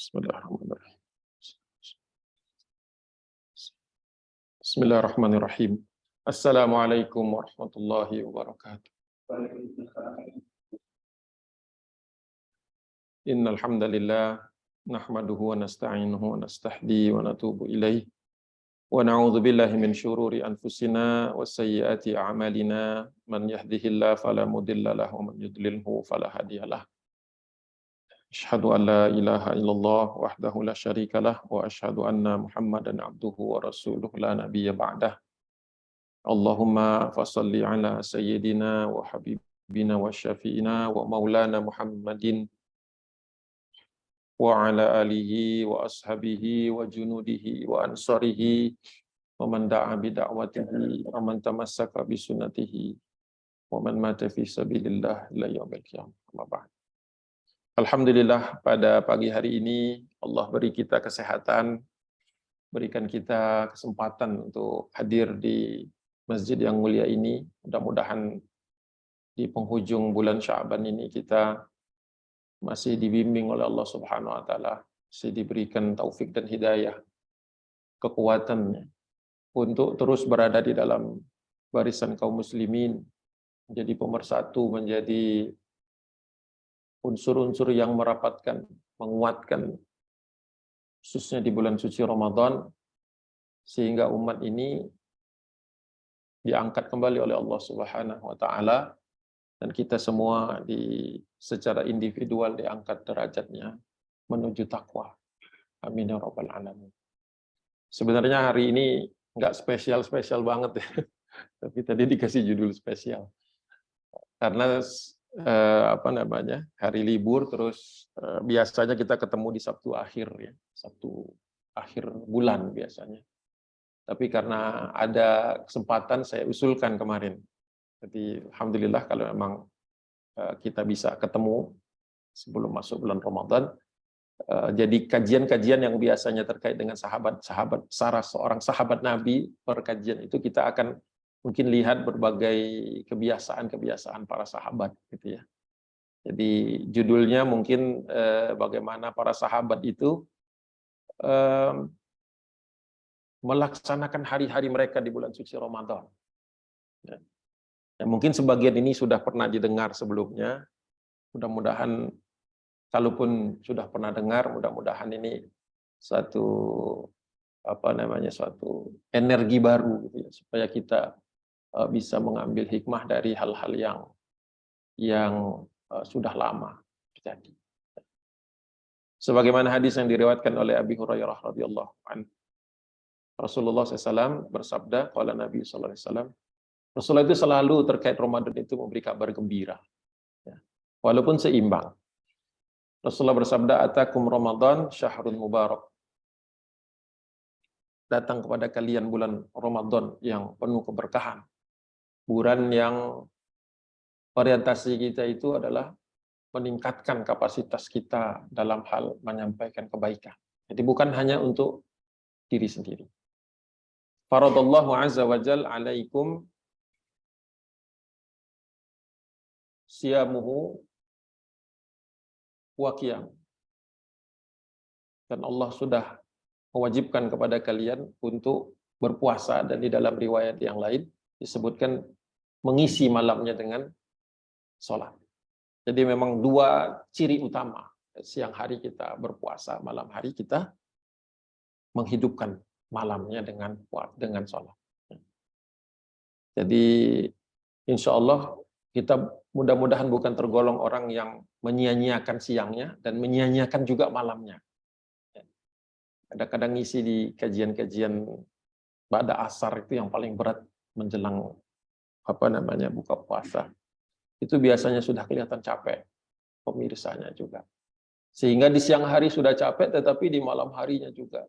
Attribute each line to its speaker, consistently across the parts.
Speaker 1: Bismillahirrahmanirrahim. Bismillahirrahmanirrahim. Assalamualaikum warahmatullahi wabarakatuh. Innal hamdalillah nahmaduhu wa nasta'inuhu wa nastahdi wa natubu ilaih wa na'udzu billahi min syururi anfusina wa sayyiati a'malina man yahdihillahu fala mudilla lahu wa man yudlilhu fala hadiyalah. Asyhadu an la ilaha illallah wahdahu la syarikalah wa asyhadu anna Muhammadan abduhu wa rasuluh la nabiyya ba'dah. Allahumma fassalli ala sayyidina wa habibina wa syafi'ina wa maulana Muhammadin wa ala alihi wa ashabihi wa junudihi wa ansarihi wa man da'a bi da'watihi wa man tamassaka bi sunnatihi wa man mata fi sabilillah ila yaumil qiyamah. Amma ba'd. Alhamdulillah, pada pagi hari ini Allah beri kita kesehatan, berikan kita kesempatan untuk hadir di masjid yang mulia ini. Mudah-mudahan di penghujung bulan Sya'ban ini kita masih dibimbing oleh Allah Subhanahu wa taala, masih diberikan taufik dan hidayah, kekuatan untuk terus berada di dalam barisan kaum muslimin, menjadi pemersatu, menjadi unsur-unsur yang merapatkan, menguatkan, khususnya di bulan suci Ramadan, sehingga umat ini diangkat kembali oleh Allah Subhanahu wa taala, dan kita semua secara individual diangkat derajatnya menuju takwa. Amin ya rabbal alamin. Sebenarnya hari ini nggak spesial banget ya, tapi tadi dikasih judul spesial karena hari libur, terus biasanya kita ketemu di Sabtu akhir ya, Sabtu akhir bulan biasanya. Tapi karena ada kesempatan saya usulkan kemarin. Jadi alhamdulillah kalau memang kita bisa ketemu sebelum masuk bulan Ramadan. Jadi kajian-kajian yang biasanya terkait dengan sahabat-sahabat, seorang sahabat Nabi, perkajian itu kita akan mungkin lihat berbagai kebiasaan-kebiasaan para sahabat gitu ya. Jadi judulnya mungkin bagaimana para sahabat itu melaksanakan hari-hari mereka di bulan suci Ramadan. Ya. Ya, mungkin sebagian ini sudah pernah didengar sebelumnya. Mudah-mudahan kalaupun sudah pernah dengar, mudah-mudahan ini suatu energi baru gitu ya, supaya kita bisa mengambil hikmah dari hal-hal yang sudah lama terjadi. Sebagaimana hadis yang diriwayatkan oleh Abi Hurairah radhiyallahu anhu, Rasulullah SAW bersabda, qala Nabi sallallahu alaihi wasallam, Rasulullah itu selalu terkait Ramadan itu memberi kabar gembira, ya, walaupun seimbang. Rasulullah bersabda, atakum Ramadan syahrun mubarak. Datang kepada kalian bulan Ramadan yang penuh keberkahan. Bulan yang orientasi kita itu adalah meningkatkan kapasitas kita dalam hal menyampaikan kebaikan. Jadi bukan hanya untuk diri sendiri. Faradallahu azza wa jal alaikum siyamuhu wa qiyam. Dan Allah sudah mewajibkan kepada kalian untuk berpuasa, dan di dalam riwayat yang lain disebutkan mengisi malamnya dengan sholat. Jadi memang dua ciri utama, siang hari kita berpuasa, malam hari kita menghidupkan malamnya dengan sholat. Jadi insya Allah kita mudah-mudahan bukan tergolong orang yang menyia-nyiakan siangnya dan menyia-nyiakan juga malamnya. Kadang-kadang ngisi di kajian-kajian ba'da asar itu yang paling berat menjelang buka puasa. Itu biasanya sudah kelihatan capek pemirsanya juga. Sehingga di siang hari sudah capek, tetapi di malam harinya juga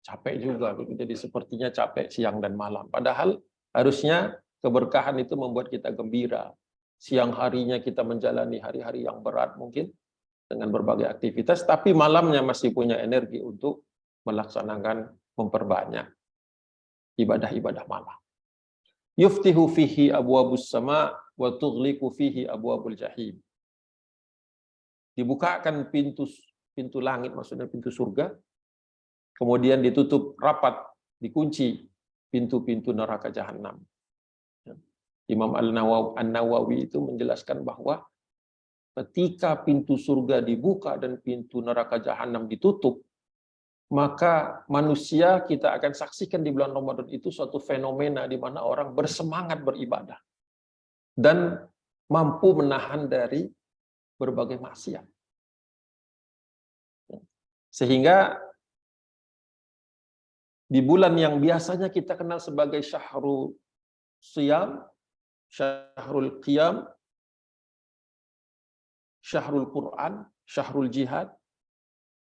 Speaker 1: capek juga. Jadi sepertinya capek siang dan malam. Padahal harusnya keberkahan itu membuat kita gembira. Siang harinya kita menjalani hari-hari yang berat mungkin dengan berbagai aktivitas, tapi malamnya masih punya energi untuk melaksanakan, memperbanyak ibadah-ibadah malam. Yuftihu fihi abwabus sama wa tughliqu fihi abwabul jahim. Dibukakan pintu pintu langit, maksudnya pintu surga, kemudian ditutup rapat, dikunci pintu-pintu neraka jahanam. Imam An-Nawawi itu menjelaskan bahwa ketika pintu surga dibuka dan pintu neraka jahanam ditutup, maka manusia kita akan saksikan di bulan Ramadan itu suatu fenomena di mana orang bersemangat beribadah dan mampu menahan dari berbagai maksiat. Sehingga di bulan yang biasanya kita kenal sebagai syahrul siyam, syahrul qiyam, syahrul Quran, syahrul jihad,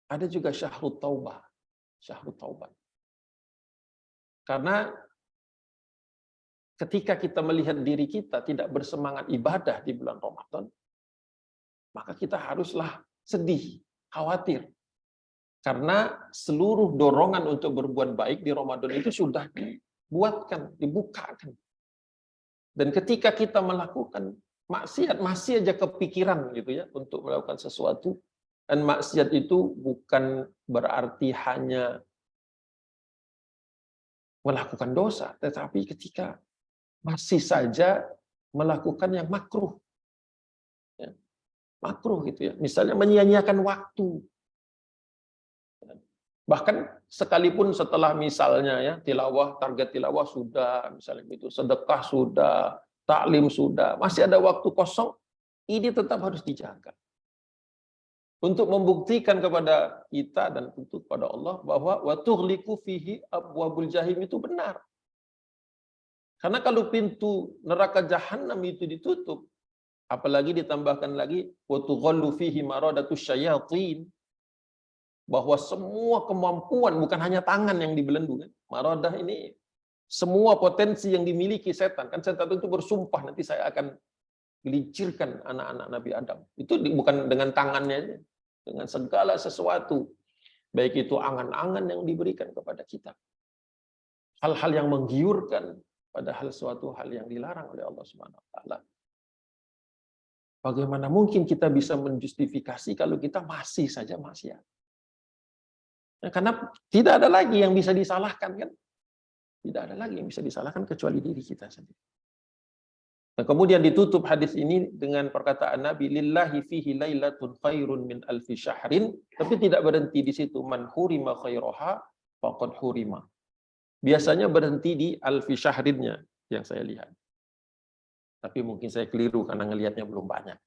Speaker 1: ada juga syahrul taubah, syahrul taubat. Karena ketika kita melihat diri kita tidak bersemangat ibadah di bulan Ramadan, maka kita haruslah sedih, khawatir. Karena seluruh dorongan untuk berbuat baik di Ramadan itu sudah dibuatkan, dibukakan. Dan ketika kita melakukan maksiat, masih aja kepikiran gitu ya untuk melakukan sesuatu. Dan maksiat itu bukan berarti hanya melakukan dosa, tetapi ketika masih saja melakukan yang makruh. Ya, makruh gitu ya. Misalnya menyia-nyiakan waktu. Bahkan sekalipun setelah misalnya ya tilawah, target tilawah sudah, misalnya itu sedekah sudah, taklim sudah, masih ada waktu kosong, ini tetap harus dijaga. Untuk membuktikan kepada kita dan tentu kepada Allah bahwa wa tughliqu fihi abwabul jahim itu benar. Karena kalau pintu neraka jahanam itu ditutup, apalagi ditambahkan lagi wa tughallu fihi maradatus syayatin, bahwa semua kemampuan, bukan hanya tangan yang dibelenggu, kan? Maradah ini semua potensi yang dimiliki setan. Kan setan itu bersumpah, nanti saya akan gelincirkan anak-anak Nabi Adam. Itu bukan dengan tangannya, dengan segala sesuatu. Baik itu angan-angan yang diberikan kepada kita. Hal-hal yang menggiurkan, padahal suatu hal yang dilarang oleh Allah Subhanahu wa taala. Bagaimana mungkin kita bisa menjustifikasi kalau kita masih saja maksiat? Karena tidak ada lagi yang bisa disalahkan, kan? Tidak ada lagi yang bisa disalahkan kecuali diri kita sendiri. Nah, kemudian ditutup hadis ini dengan perkataan Nabi, lillahi fihi lailatun khairun min alfi syahrin, tapi tidak berhenti di situ, man hurima khairaha faqad hurima. Biasanya berhenti di alfi syahrinnya yang saya lihat. Tapi mungkin saya keliru karena ngelihatnya belum banyak.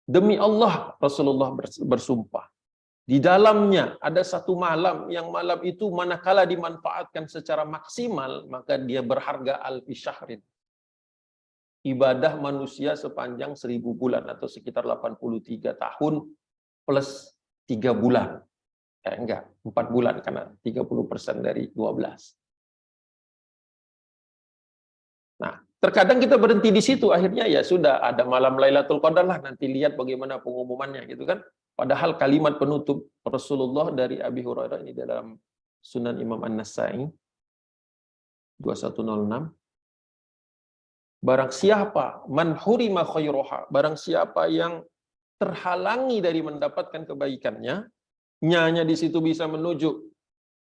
Speaker 1: Demi Allah, Rasulullah bersumpah, di dalamnya ada satu malam, yang malam itu manakala dimanfaatkan secara maksimal, maka dia berharga alfi syahrin. Ibadah manusia sepanjang 1000 bulan atau sekitar 83 tahun plus 3 bulan. Enggak, 4 bulan karena 30% dari 12. Nah, terkadang kita berhenti di situ, akhirnya ya sudah ada malam Lailatul Qadar lah, nanti lihat bagaimana pengumumannya gitu kan. Padahal kalimat penutup Rasulullah dari Abi Hurairah ini dalam Sunan Imam An-Nasa'i 2106. Barang siapa man hurima khairoha, barang siapa yang terhalangi dari mendapatkan kebaikannya, nyanya di situ bisa menuju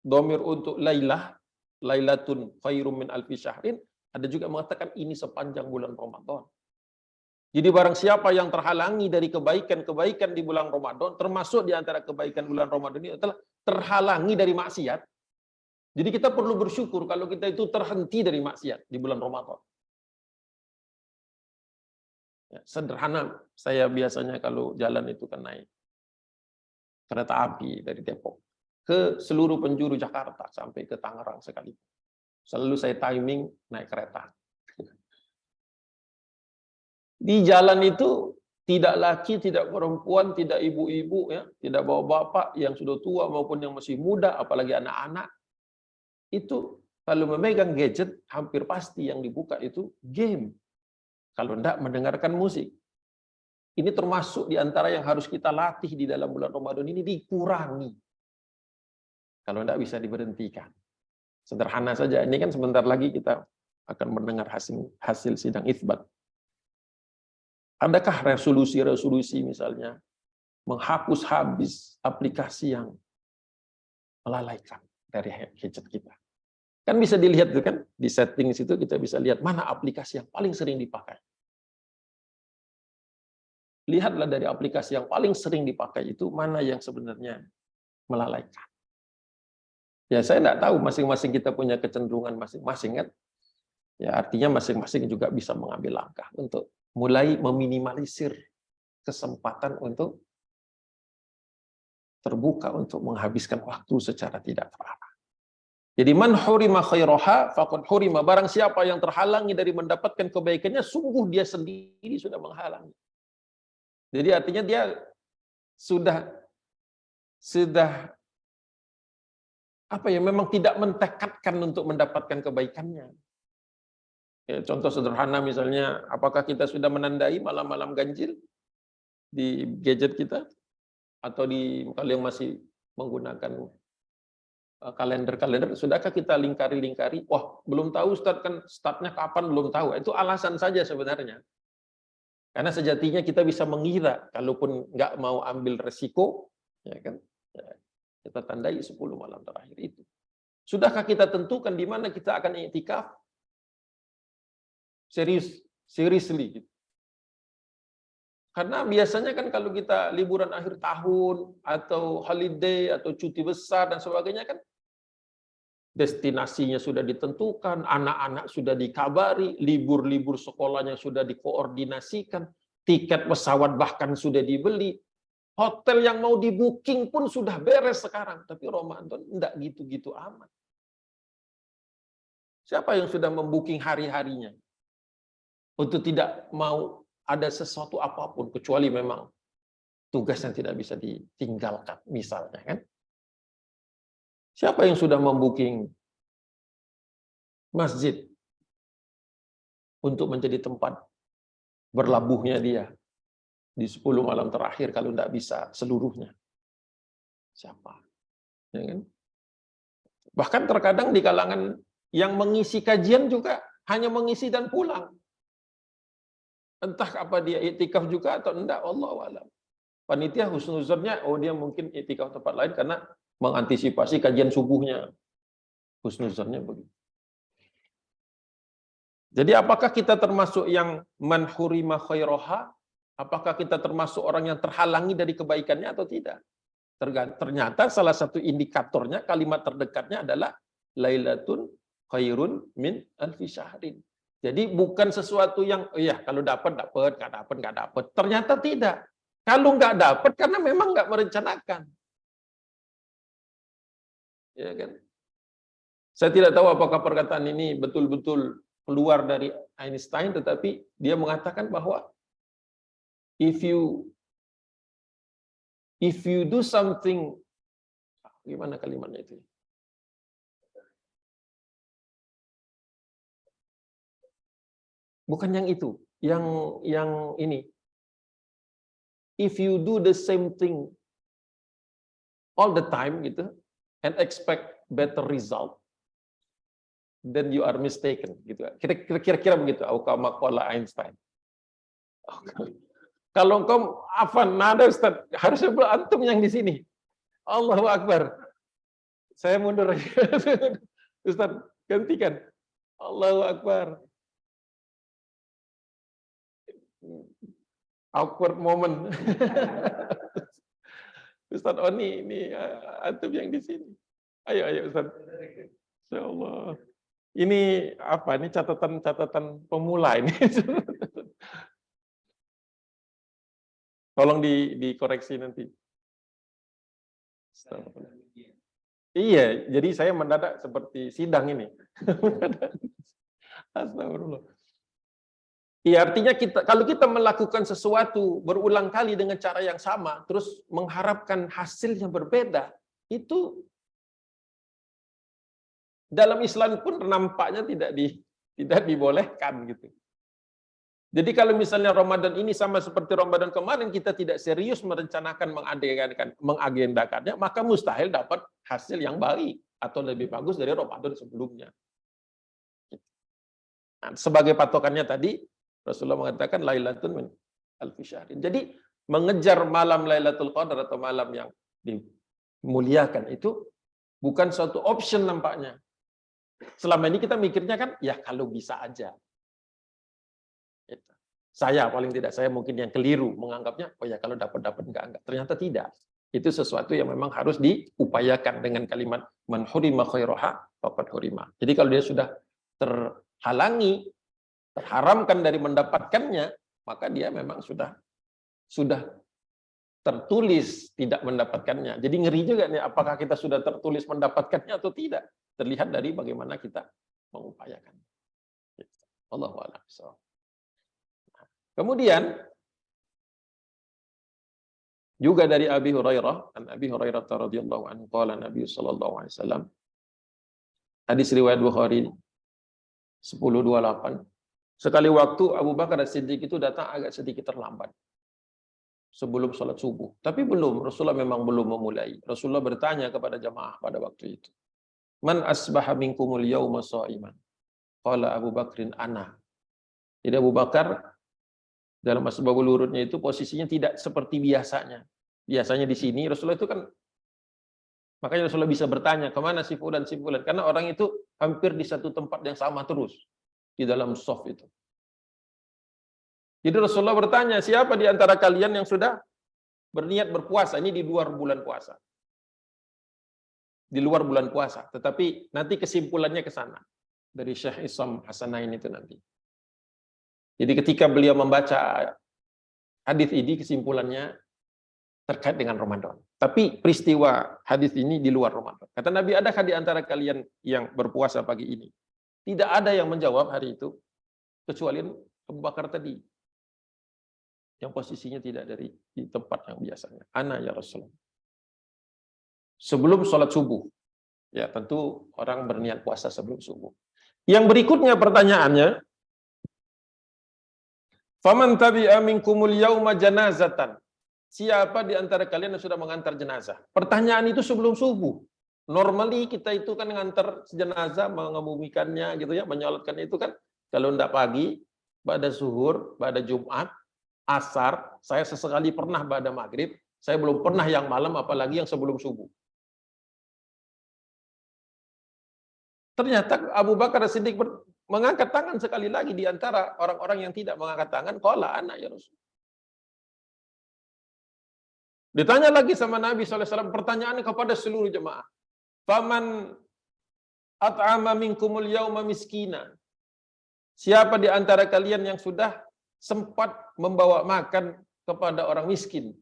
Speaker 1: domir untuk lailah, lailatun khairum min alfi syahrin, ada juga mengatakan ini sepanjang bulan Ramadan. Jadi barang siapa yang terhalangi dari kebaikan-kebaikan di bulan Ramadan, termasuk di antara kebaikan bulan Ramadan ini adalah terhalangi dari maksiat. Jadi kita perlu bersyukur kalau kita itu terhenti dari maksiat di bulan Ramadan. Ya, sederhana, saya biasanya kalau jalan itu kan naik kereta api dari Depok ke seluruh penjuru Jakarta sampai ke Tangerang sekali. Selalu saya timing naik kereta. Di jalan itu tidak laki, tidak perempuan, tidak ibu-ibu, ya, tidak bapak-bapak yang sudah tua maupun yang masih muda, apalagi anak-anak. Itu kalau memegang gadget, hampir pasti yang dibuka itu game. Kalau tidak mendengarkan musik. Ini termasuk di antara yang harus kita latih di dalam bulan Ramadan ini, dikurangi. Kalau tidak bisa diberhentikan. Sederhana saja, ini kan sebentar lagi kita akan mendengar hasil sidang itsbat. Adakah resolusi-resolusi misalnya menghapus habis aplikasi yang melalaikan dari gadget kita. Kan bisa dilihat tuh kan, di setting situ kita bisa lihat mana aplikasi yang paling sering dipakai. Lihatlah dari aplikasi yang paling sering dipakai itu mana yang sebenarnya melalaikan. Ya saya tidak tahu, masing-masing kita punya kecenderungan masing-masing kan. Ya artinya masing-masing juga bisa mengambil langkah untuk mulai meminimalisir kesempatan untuk terbuka untuk menghabiskan waktu secara tidak terarah. Jadi man hurima khairaha faqad hurima, barang siapa yang terhalangi dari mendapatkan kebaikannya, sungguh dia sendiri sudah menghalangi. Jadi artinya dia sudah apa ya, memang tidak mentekadkan untuk mendapatkan kebaikannya. Ya, contoh sederhana misalnya, apakah kita sudah menandai malam-malam ganjil di gadget kita? Atau kalau yang masih menggunakan kalender-kalender, sudahkah kita lingkari-lingkari? Wah, belum tahu Ustaz, kan startnya kapan, belum tahu. Itu alasan saja sebenarnya. Karena sejatinya kita bisa mengira, kalaupun nggak mau ambil resiko, ya kan? Ya, kita tandai 10 malam terakhir itu. Sudahkah kita tentukan di mana kita akan i'tikaf? Seriously gitu. Karena biasanya kan kalau kita liburan akhir tahun atau holiday atau cuti besar dan sebagainya kan destinasinya sudah ditentukan, anak-anak sudah dikabari, libur-libur sekolahnya sudah dikoordinasikan, tiket pesawat bahkan sudah dibeli, hotel yang mau di-booking pun sudah beres sekarang. Tapi Ramadan enggak gitu-gitu amat. Siapa yang sudah membooking hari-harinya untuk tidak mau ada sesuatu apapun, kecuali memang tugas yang tidak bisa ditinggalkan, misalnya kan. Siapa yang sudah membooking masjid untuk menjadi tempat berlabuhnya dia di 10 malam terakhir kalau tidak bisa seluruhnya? Siapa? Ya kan? Bahkan terkadang di kalangan yang mengisi kajian juga hanya mengisi dan pulang. Entah apa dia iktikaf juga atau enggak, wallahu a'lam. Panitia husnuzonnya, oh dia mungkin iktikaf tempat lain karena mengantisipasi kajian subuhnya. Husnuzonnya begitu. Jadi apakah kita termasuk yang man hurima khairaha? Apakah kita termasuk orang yang terhalangi dari kebaikannya atau tidak? Ternyata salah satu indikatornya, kalimat terdekatnya adalah lailatun khairun min alfi syahrin. Jadi bukan sesuatu yang iya kalau dapat, nggak dapat. Ternyata tidak. Kalau nggak dapat karena memang nggak merencanakan. Ya kan? Saya tidak tahu apakah perkataan ini betul-betul keluar dari Einstein, tetapi dia mengatakan bahwa if you do something, gimana kalimatnya itu? Bukan yang itu, yang ini. If you do the same thing all the time gitu and expect better result, then you are mistaken gitu. Kira-kira begitu, kama qala Einstein. Kalau engkau nada Ustaz, harusnya antum yang di sini. Allahu Akbar. Saya mundur. Ustaz, gantikan. Allahu Akbar. Awkward moment. Ustaz Oni, ini antum yang di sini. Ayo Ustaz. Insyaallah. Ini apa? Ini catatan pemula ini. Tolong dikoreksi nanti. Iya, jadi saya mendadak seperti sidang ini. Astagfirullah. Iya, artinya kalau kita melakukan sesuatu berulang kali dengan cara yang sama, terus mengharapkan hasil yang berbeda, itu dalam Islam pun nampaknya tidak dibolehkan gitu. Jadi kalau misalnya Ramadan ini sama seperti Ramadan kemarin, kita tidak serius merencanakan mengagendakannya, maka mustahil dapat hasil yang baik atau lebih bagus dari Ramadan sebelumnya. Nah, sebagai patokannya tadi, Rasulullah mengatakan lailatun min alfi syahrin. Jadi mengejar malam Lailatul Qadar atau malam yang dimuliakan itu bukan suatu option nampaknya. Selama ini kita mikirnya kan, ya kalau bisa aja. Gitu. Saya paling tidak, saya mungkin yang keliru menganggapnya, oh ya kalau dapat enggak. Ternyata tidak. Itu sesuatu yang memang harus diupayakan dengan kalimat man hurima khairaha faqad hurima. Jadi kalau dia sudah terhalangi, terharamkan dari mendapatkannya, maka dia memang sudah tertulis tidak mendapatkannya. Jadi ngeri juga nih, apakah kita sudah tertulis mendapatkannya atau tidak? Terlihat dari bagaimana kita mengupayakan. Allahu a'lam. Kemudian juga dari Abi Hurairah, an Abi Hurairah radhiyallahu anhu qala Nabi sallallahu alaihi wasallam. Hadis riwayat Bukhari 1028. Sekali waktu Abu Bakar As-Siddiq itu datang agak sedikit terlambat sebelum sholat subuh. Tapi Rasulullah memang belum memulai. Rasulullah bertanya kepada jamaah pada waktu itu. Man asbaha minkumul yawma sha'iman? Qala Abu Bakrin ana. Jadi Abu Bakar dalam asbabul wurudnya itu posisinya tidak seperti biasanya. Biasanya di sini Rasulullah itu kan, makanya Rasulullah bisa bertanya kemana si fulan. Karena orang itu hampir di satu tempat yang sama terus di dalam shaf itu. Jadi Rasulullah bertanya, siapa di antara kalian yang sudah berniat berpuasa? Ini di luar bulan puasa. Di luar bulan puasa. Tetapi nanti kesimpulannya ke sana. Dari Syekh Isam Hasanain itu nanti. Jadi ketika beliau membaca hadis ini, kesimpulannya terkait dengan Ramadan. Tapi peristiwa hadis ini di luar Ramadan. Kata Nabi, adakah di antara kalian yang berpuasa pagi ini? Tidak ada yang menjawab hari itu, kecuali Abu Bakar tadi, yang posisinya tidak dari di tempat yang biasanya. Ana ya Rasulullah. Sebelum sholat subuh. Ya tentu orang berniat puasa sebelum subuh. Yang berikutnya pertanyaannya, faman tabi'a minkumul yauma janazatan. Siapa di antara kalian yang sudah mengantar jenazah? Pertanyaan itu sebelum subuh. Normally kita itu kan mengantar jenazah, mengebumikannya gitu ya, menyolatkan itu kan kalau tidak pagi, pada zuhur, pada Jumat, asar, saya sesekali pernah pada maghrib, saya belum pernah yang malam, apalagi yang sebelum subuh. Ternyata Abu Bakar As-Siddiq mengangkat tangan sekali lagi di antara orang-orang yang tidak mengangkat tangan, qala ana ya Rasul. Ditanya lagi sama Nabi SAW, pertanyaannya kepada seluruh jemaah. Faman at'ama minkumul yauma miskina. Siapa di antara kalian yang sudah sempat membawa makan kepada orang miskin?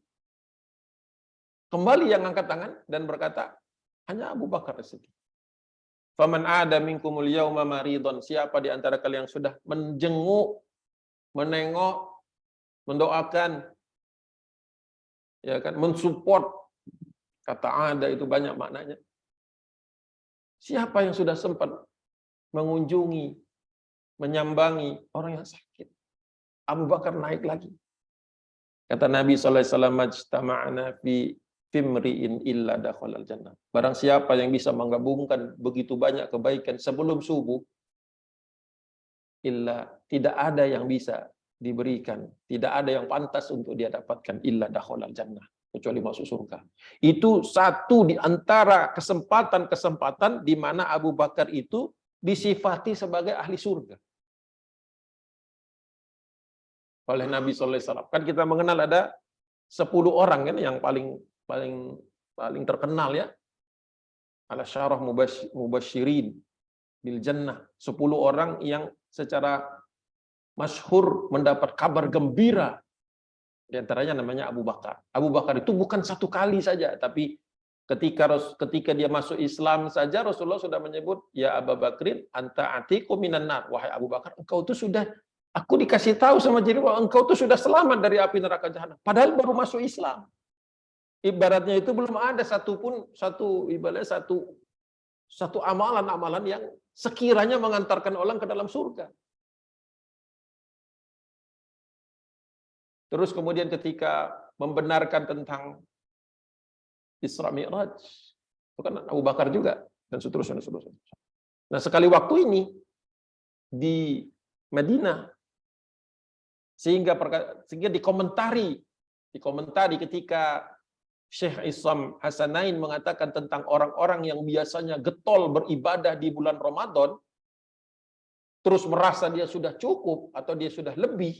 Speaker 1: Kembali yang angkat tangan dan berkata, hanya Abu Bakar As-Siddiq. Faman ada minkumul yauma maridon. Siapa di antara kalian yang sudah menjenguk, menengok, mendoakan, ya kan, mensupport. Kata ada itu banyak maknanya. Siapa yang sudah sempat mengunjungi, menyambangi orang yang sakit? Abu Bakar naik lagi. Kata Nabi SAW, majtama'ana fi fimri'in illa dakhalal jannah. Barang siapa yang bisa menggabungkan begitu banyak kebaikan sebelum subuh, illa, tidak ada yang bisa diberikan, tidak ada yang pantas untuk dia dapatkan illa dakhalal jannah, kecuali masuk surga. Itu satu di antara kesempatan-kesempatan di mana Abu Bakar itu disifati sebagai ahli surga oleh Nabi SAW. Kan kita mengenal ada 10 orang kan yang paling terkenal ya. Al-Asyarah Mubasyirin bil Jannah. 10 orang yang secara masyhur mendapat kabar gembira. Di antaranya namanya Abu Bakar. Abu Bakar itu bukan satu kali saja, tapi ketika dia masuk Islam saja Rasulullah sudah menyebut, ya Abu Bakrin anta atiqu minan nar. Wahai Abu Bakar, engkau itu sudah, aku dikasih tahu sama Jibril bahwa engkau itu sudah selamat dari api neraka jahanam. Padahal baru masuk Islam. Ibaratnya itu belum ada satu amalan-amalan yang sekiranya mengantarkan orang ke dalam surga. Terus kemudian ketika membenarkan tentang Isra Mi'raj, itu kan Abu Bakar juga, dan seterusnya. Nah sekali waktu ini di Madinah, sehingga dikomentari Dikomentari ketika Syekh Isam Hasanain mengatakan tentang orang-orang yang biasanya getol beribadah di bulan Ramadan, terus merasa dia sudah cukup atau dia sudah lebih,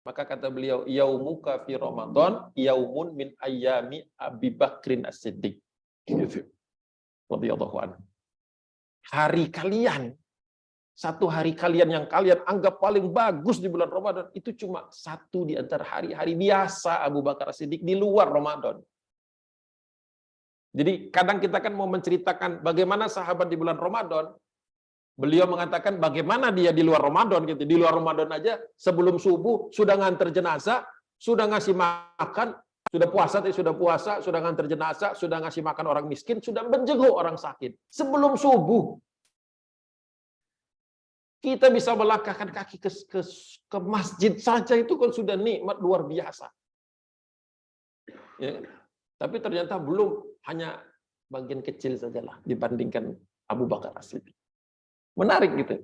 Speaker 1: maka kata beliau, yaumuka fi Ramadan yaumun min ayyami Abi Bakrin As-Siddiq. Gitu. Radhiyallahu anhu. Hari kalian, satu hari kalian yang kalian anggap paling bagus di bulan Ramadan, itu cuma satu di antara hari-hari biasa Abu Bakar As-Siddiq di luar Ramadan. Jadi kadang kita kan mau menceritakan bagaimana sahabat di bulan Ramadan, beliau mengatakan bagaimana dia di luar Ramadan gitu. Di luar Ramadan aja sebelum subuh sudah nganter jenazah, sudah ngasih makan, sudah puasa, sudah nganter jenazah, sudah ngasih makan orang miskin, sudah menjenguk orang sakit. Sebelum subuh kita bisa melangkahkan kaki ke masjid saja itu kan sudah nikmat luar biasa. Ya. Tapi ternyata belum, hanya bagian kecil sajalah dibandingkan Abu Bakar As-Siddiq. Menarik gitu.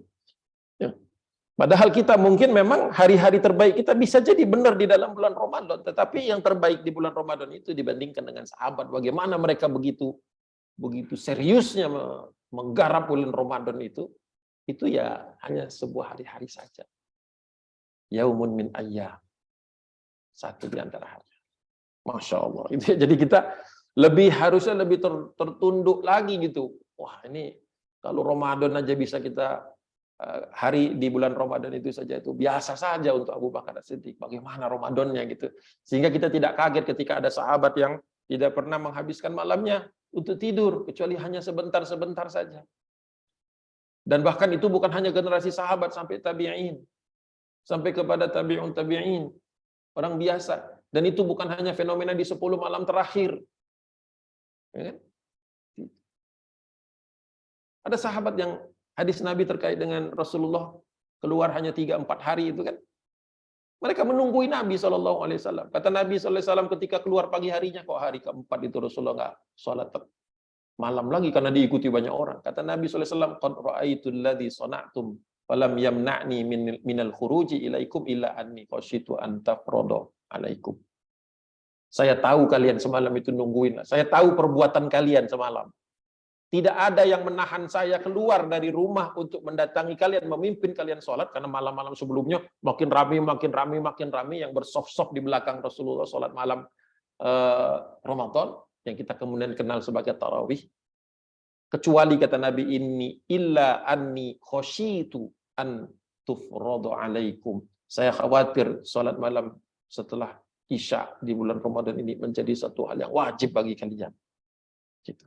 Speaker 1: Ya. Padahal kita mungkin memang hari-hari terbaik kita bisa jadi benar di dalam bulan Ramadan, tetapi yang terbaik di bulan Ramadan itu dibandingkan dengan sahabat, bagaimana mereka begitu seriusnya menggarap bulan Ramadan itu ya hanya sebuah hari-hari saja. Yaumun min ayyam. Satu di antara hari. Masya Allah. Itu jadi kita harusnya lebih tertunduk lagi gitu. Wah, ini kalau Ramadan aja bisa kita hari di bulan Ramadan itu saja itu biasa saja untuk Abu Bakar As-Siddiq. Bagaimana Ramadannya gitu. Sehingga kita tidak kaget ketika ada sahabat yang tidak pernah menghabiskan malamnya untuk tidur kecuali hanya sebentar-sebentar saja. Dan bahkan itu bukan hanya generasi sahabat, sampai tabi'in. Sampai kepada tabi'un tabi'in. Orang biasa. Dan itu bukan hanya fenomena di 10 malam terakhir. Ya kan? Ada sahabat yang hadis Nabi terkait dengan Rasulullah keluar hanya 3-4 hari itu kan. Mereka menunggui Nabi SAW. Kata Nabi SAW ketika keluar pagi harinya, kok hari keempat itu Rasulullah nggak sholat malam lagi karena diikuti banyak orang. Kata Nabi SAW, qad ra'aitul ladzi sana'tum falam yamna'ni minal khuruji ilaikum illa anni khasyitu an tafrada alaikum. Saya tahu kalian semalam itu nungguin. Saya tahu perbuatan kalian semalam. Tidak ada yang menahan saya keluar dari rumah untuk mendatangi kalian, memimpin kalian sholat, karena malam-malam sebelumnya makin ramai yang bersof-sof di belakang Rasulullah sholat malam Ramadan, yang kita kemudian kenal sebagai tarawih. Kecuali kata Nabi ini, illa anni khasyitu an tufradu alaikum. Saya khawatir sholat malam setelah Isya di bulan Ramadan ini menjadi satu hal yang wajib bagi kalian. Gitu.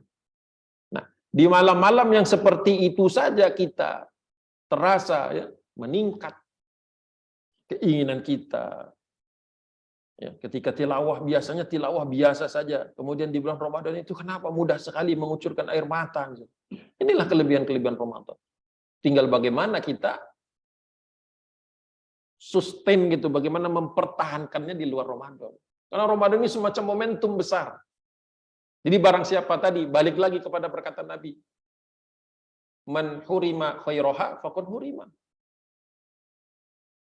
Speaker 1: Nah, di malam-malam yang seperti itu saja kita terasa ya, meningkat keinginan kita. Ya, ketika tilawah biasanya tilawah biasa saja, kemudian di bulan Ramadan itu kenapa mudah sekali mengucurkan air mata. Inilah kelebihan-kelebihan Ramadan. Tinggal bagaimana kita sustain gitu, bagaimana mempertahankannya di luar Ramadan. Karena Ramadan ini semacam momentum besar. Jadi barang siapa tadi, balik lagi kepada perkataan Nabi, man hurima khairaha faqad hurima.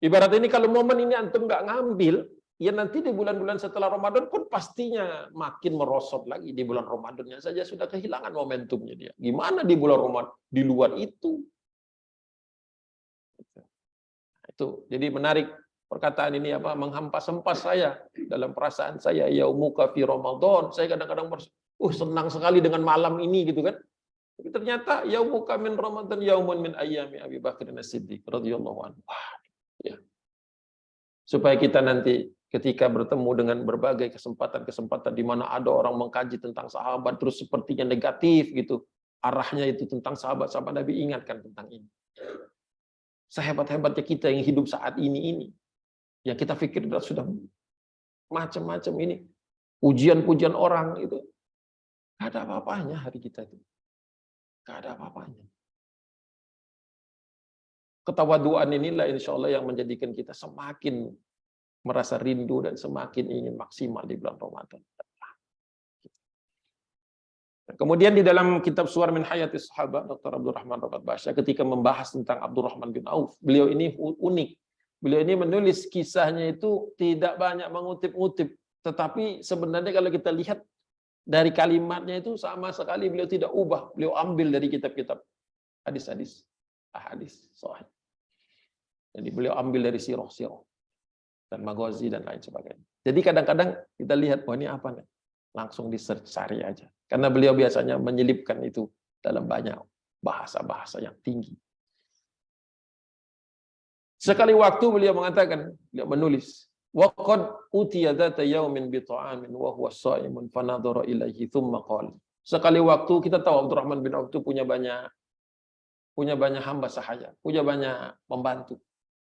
Speaker 1: Ibarat ini kalau momen ini antum nggak ngambil, ya nanti di bulan-bulan setelah Ramadan pun pastinya makin merosot lagi. Di bulan Ramadannya saja sudah kehilangan momentumnya dia. Gimana di bulan Ramadan? Di luar itu. Itu. Jadi menarik perkataan ini apa, menghempas-hempas saya dalam perasaan saya, yaumuka fi Ramadan. Saya kadang-kadang senang sekali dengan malam ini gitu kan. Tapi ternyata yaumuka min Ramadan yaumun min ayyami Abi Bakr As-Siddiq radhiyallahu anhu. Ya. Supaya kita nanti ketika bertemu dengan berbagai kesempatan-kesempatan di mana ada orang mengkaji tentang sahabat terus sepertinya negatif gitu, arahnya itu tentang sahabat-sahabat Nabi, ingatkan tentang ini. Sehebat-hebatnya kita yang hidup saat ini, yang kita pikir sudah macam-macam ini, pujian-pujian orang itu, nggak ada apa-apanya hari kita itu, nggak ada apa-apanya. Ketawaduan inilah insya Allah yang menjadikan kita semakin merasa rindu dan semakin ingin maksimal di bulan Ramadan. Kemudian di dalam kitab Suwar min Hayatis Sahabat, Dr. Abdurrahman Rafat Basya ketika membahas tentang Abdurrahman bin Auf, beliau ini unik. Beliau ini menulis kisahnya itu tidak banyak mengutip-ngutip. Tetapi sebenarnya kalau kita lihat dari kalimatnya itu sama sekali beliau tidak ubah. Beliau ambil dari kitab-kitab hadis-hadis, ahadis sahih. Jadi beliau ambil dari sirah-sirah dan maghazi dan lain sebagainya. Jadi kadang-kadang kita lihat, wah ini apa nih? Langsung di-search, cari aja. Karena beliau biasanya menyelipkan itu dalam banyak bahasa-bahasa yang tinggi. Sekali waktu beliau mengatakan, beliau menulis, وَقَدْ أُتِيَ ذَاتَ يَوْمٍ بِطَعَامٍ وَهُوَ صَائِمٌ فَنَظَرَ إِلَيْهِ ثُمَّ قَالَ. Sekali waktu kita tahu Abdurrahman bin Auf itu punya banyak hamba sahaya, punya banyak pembantu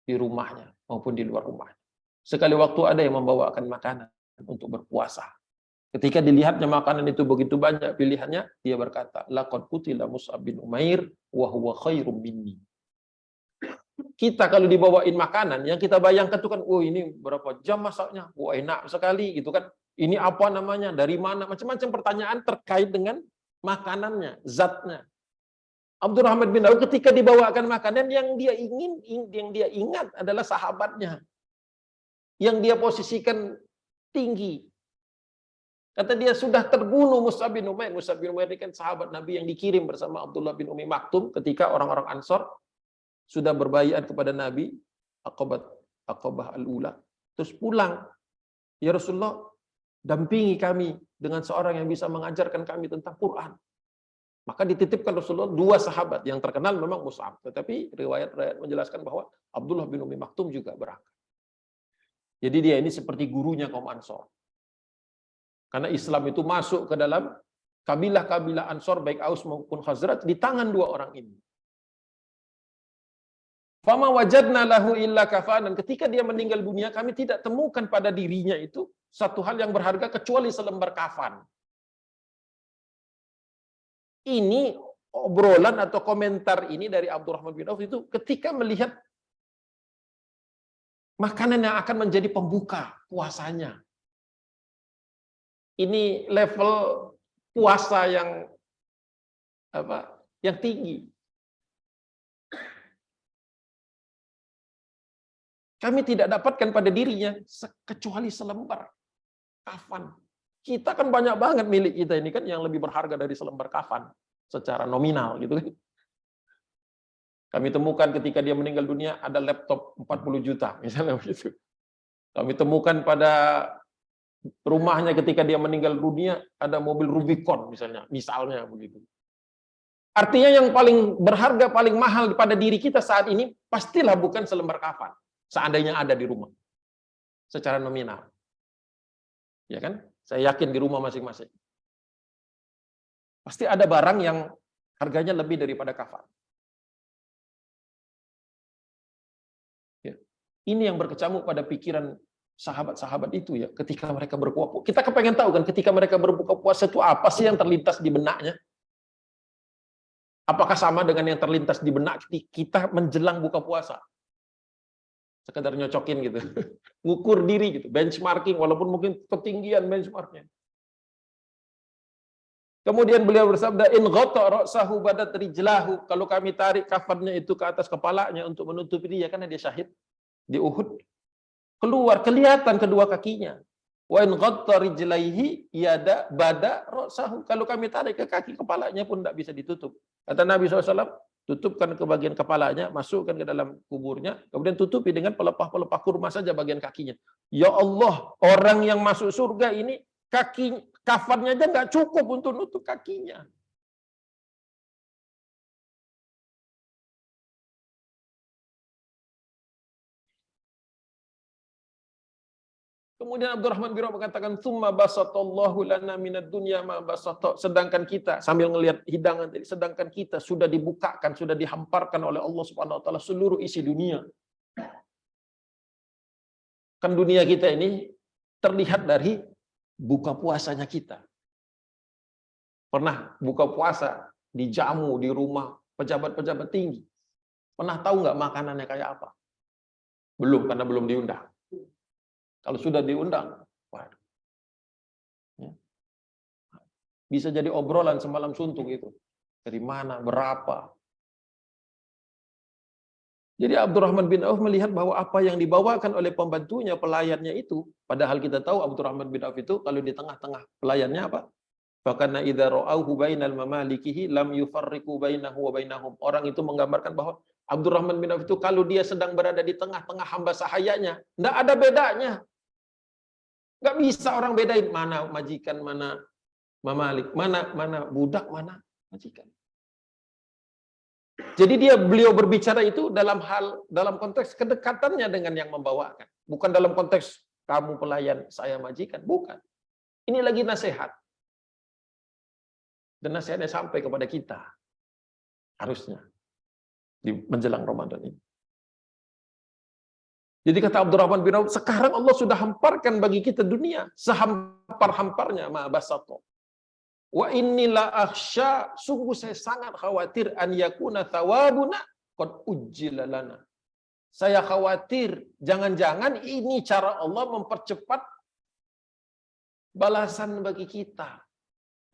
Speaker 1: di rumahnya maupun di luar rumahnya. Sekali waktu ada yang membawakan makanan untuk berpuasa. Ketika dilihatnya makanan itu begitu banyak pilihannya, dia berkata, laqad qutila Mus'ab bin Umair wa huwa khairum minni. Kita kalau dibawain makanan, yang kita bayangkan itu kan, oh ini berapa jam masaknya, wah enak sekali gitu kan. Ini apa namanya, dari mana, macam-macam pertanyaan terkait dengan makanannya, zatnya. Abdurrahman bin Auf ketika dibawakan makanan yang dia ingat adalah sahabatnya, yang dia posisikan tinggi. Kata dia sudah terbunuh Mus'ab bin Umair. Mus'ab bin Umair ini kan sahabat Nabi yang dikirim bersama Abdullah bin Umi Maktum ketika orang-orang Ansor sudah berbaiat kepada Nabi, Aqabah al-Ula. Terus pulang, ya Rasulullah, dampingi kami dengan seorang yang bisa mengajarkan kami tentang Quran. Maka dititipkan Rasulullah dua sahabat, yang terkenal memang Mus'ab. Tetapi riwayat-riwayat menjelaskan bahwa Abdullah bin Umi Maktum juga berangkat. Jadi dia ini seperti gurunya kaum Ansor. Karena Islam itu masuk ke dalam kabilah-kabilah Ansor, baik Aus maupun Khazraj, di tangan dua orang ini. Fama wajadna lahu illa kafanan. Ketika dia meninggal dunia, kami tidak temukan pada dirinya itu satu hal yang berharga kecuali selembar kafan. Ini obrolan atau komentar ini dari Abdurrahman bin Auf itu ketika melihat makanan yang akan menjadi pembuka puasanya. Ini level puasa yang tinggi. Kami tidak dapatkan pada dirinya kecuali selembar kafan. Kita kan banyak banget milik kita ini kan yang lebih berharga dari selembar kafan secara nominal gitu kan. Kami temukan ketika dia meninggal dunia ada laptop 40 juta misalnya begitu. Kami temukan pada rumahnya ketika dia meninggal dunia ada mobil Rubicon misalnya begitu. Artinya yang paling berharga, paling mahal pada diri kita saat ini pastilah bukan selembar kafan. Seandainya ada di rumah, secara nominal. Ya kan? Saya yakin di rumah masing-masing. Pasti ada barang yang harganya lebih daripada kafan. Ya. Ini yang berkecamuk pada pikiran sahabat-sahabat itu ya, ketika mereka berbuka puasa. Kita kepengen tahu kan, ketika mereka berbuka puasa itu apa sih yang terlintas di benaknya? Apakah sama dengan yang terlintas di benak kita menjelang buka puasa? Sekedar nyocokin gitu, ngukur diri gitu, benchmarking walaupun mungkin ketinggian benchmarknya. Kemudian beliau bersabda, in ghata ra'sahu badat rijlahu, kalau kami tarik kafannya itu ke atas kepalanya untuk menutupi dia karena dia syahid di Uhud, keluar kelihatan kedua kakinya. Wa in ghatta rijlaihi yada bada ra'sahu, kalau kami tarik ke kaki kepalanya pun tidak bisa ditutup. Kata Nabi SAW, tutupkan ke bagian kepalanya, masukkan ke dalam kuburnya, kemudian tutupi dengan pelepah-pelepah kurma saja bagian kakinya. Ya Allah, orang yang masuk surga ini kafannya aja nggak cukup untuk nutup kakinya. Kemudian Abdurrahman bin Auf mengatakan, "Tsumma basatallahu lana minad dunya ma basata." Sedangkan kita sambil ngelihat hidangan tadi, sedangkan kita sudah dibukakan, sudah dihamparkan oleh Allah Subhanahu wa taala seluruh isi dunia. Kan dunia kita ini terlihat dari buka puasanya kita. Pernah buka puasa dijamu di rumah pejabat-pejabat tinggi. Pernah tahu nggak makanannya kayak apa? Belum, karena belum diundang. Kalau sudah diundang, waduh. Bisa jadi obrolan semalam suntuk itu. Dari mana, berapa. Jadi Abdurrahman bin Auf melihat bahwa apa yang dibawakan oleh pembantunya, pelayannya itu, padahal kita tahu Abdurrahman bin Auf itu kalau di tengah-tengah pelayannya apa? Fakana idza ra'auhu bainal mamalikihi lam yufarriqu bainahu wa bainahum. Orang itu menggambarkan bahwa Abdurrahman bin Auf itu kalau dia sedang berada di tengah-tengah hamba sahayanya, enggak ada bedanya. Enggak bisa orang bedain mana majikan, mana mamalik, mana budak, mana majikan. Jadi beliau berbicara itu dalam konteks kedekatannya dengan yang membawakan, bukan dalam konteks kamu pelayan, saya majikan, bukan. Ini lagi nasihat. Dan nasihatnya sampai kepada kita. Harusnya di menjelang Ramadan ini. Jadi kata Abdurrahman bin Auf, sekarang Allah sudah hamparkan bagi kita dunia sehampar-hamparnya ma basato. Wa innila akhsya, sungguh saya sangat khawatir an yakuna thawabuna qad ujjila lana. Saya khawatir jangan-jangan ini cara Allah mempercepat balasan bagi kita.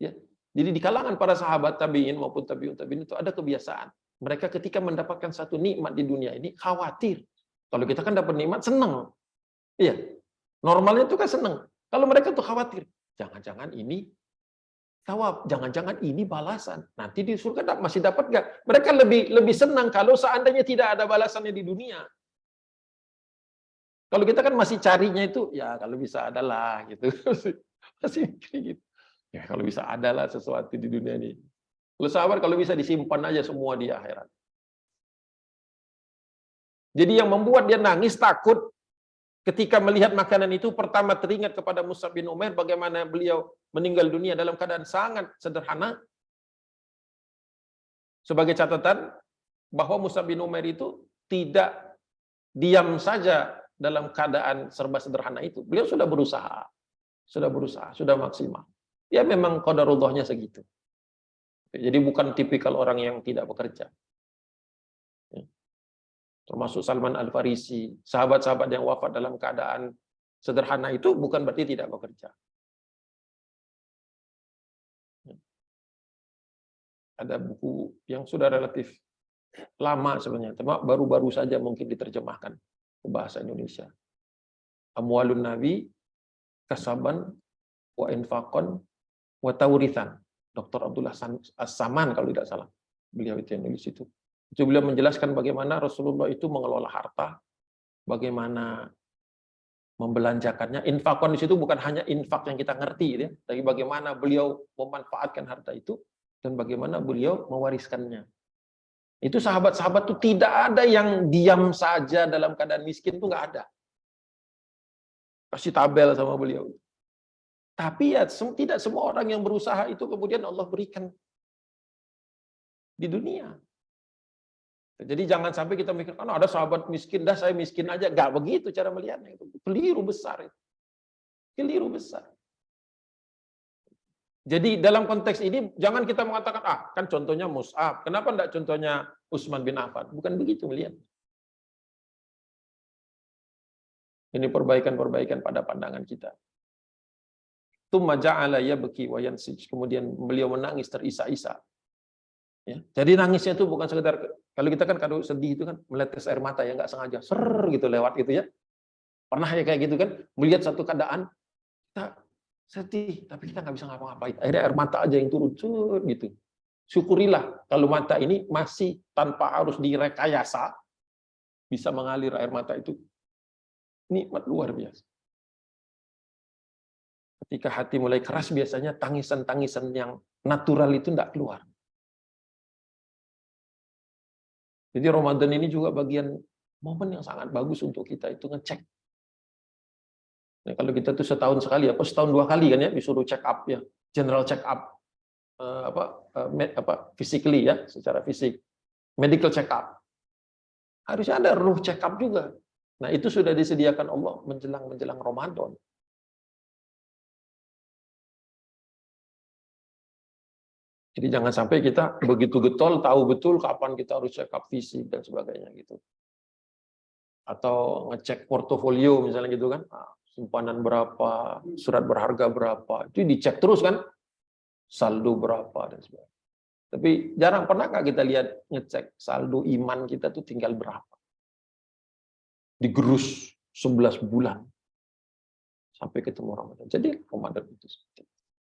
Speaker 1: Ya. Jadi di kalangan para sahabat tabi'in maupun tabi'un itu ada kebiasaan. Mereka ketika mendapatkan satu nikmat di dunia ini khawatir. Kalau kita kan dapat nikmat senang. Iya. Normalnya itu kan senang. Kalau mereka tuh khawatir, jangan-jangan ini thawab, jangan-jangan ini balasan. Nanti di surga masih dapat nggak? Mereka lebih senang kalau seandainya tidak ada balasannya di dunia. Kalau kita kan masih carinya itu, ya kalau bisa adalah gitu. Masih mikir gitu. Ya kalau bisa adalah sesuatu di dunia ini. Kalau sahabat kalau bisa disimpan aja semua di akhirat. Jadi yang membuat dia nangis takut ketika melihat makanan itu, pertama teringat kepada Mus'ab bin Umair bagaimana beliau meninggal dunia dalam keadaan sangat sederhana. Sebagai catatan bahwa Mus'ab bin Umair itu tidak diam saja dalam keadaan serba sederhana itu. Beliau sudah berusaha, sudah maksimal. Ya memang qadarullahnya segitu. Jadi bukan tipikal orang yang tidak bekerja. Termasuk Salman Al-Farisi, sahabat-sahabat yang wafat dalam keadaan sederhana itu bukan berarti tidak bekerja. Ada buku yang sudah relatif lama sebenarnya, tapi baru-baru saja mungkin diterjemahkan ke bahasa Indonesia. Amwalun Nabi, Kasaban, wa Infaqon, wa Taurithan. Dr. Abdullah As-Saman kalau tidak salah. Beliau itu yang nulis itu. Itu beliau menjelaskan bagaimana Rasulullah itu mengelola harta, bagaimana membelanjakannya. Infakon di situ bukan hanya infak yang kita ngerti, ya, tapi bagaimana beliau memanfaatkan harta itu dan bagaimana beliau mewariskannya. Itu sahabat-sahabat itu tidak ada yang diam saja dalam keadaan miskin, itu nggak ada. Kasih tabel sama beliau. Tapi ya tidak semua orang yang berusaha itu kemudian Allah berikan di dunia. Jadi jangan sampai kita mikir, ada sahabat miskin, dah saya miskin aja. Nggak begitu cara melihatnya. Itu keliru besar. Keliru besar. Jadi dalam konteks ini, jangan kita mengatakan, kan contohnya Mus'ab. Kenapa enggak contohnya Utsman bin Affan? Bukan begitu melihat. Ini perbaikan-perbaikan pada pandangan kita. Tsumma ja'ala yabki wa yansij. Kemudian beliau menangis terisak-isak. Ya, jadi nangisnya itu bukan sekedar, kalau kita kan kalau sedih itu kan meletes air mata ya, nggak sengaja gitu lewat gitu ya. Pernah ya kayak gitu kan, melihat satu keadaan kita sedih tapi kita nggak bisa ngapa-ngapain, akhirnya air mata aja yang turun gitu. Syukurilah kalau mata ini masih tanpa harus direkayasa bisa mengalir air mata itu, nikmat luar biasa. Ketika hati mulai keras biasanya tangisan-tangisan yang natural itu nggak keluar. Jadi Ramadan ini juga bagian momen yang sangat bagus untuk kita itu ngecek. Nah, kalau kita tuh setahun sekali, setahun 2 kali kan ya disuruh check up ya, general check up, physically ya, secara fisik, medical check up. Harusnya ada ruh check up juga. Nah itu sudah disediakan Allah menjelang Ramadan. Jadi jangan sampai kita begitu getol, tahu betul kapan kita harus check up fisik dan sebagainya gitu. Atau ngecek portofolio misalnya gitu kan, simpanan berapa, surat berharga berapa, itu dicek terus kan, saldo berapa dan sebagainya. Tapi jarang pernah nggak kita lihat ngecek saldo iman kita tuh tinggal berapa. digerus 11 bulan sampai ketemu Ramadan. Jadi Ramadan itu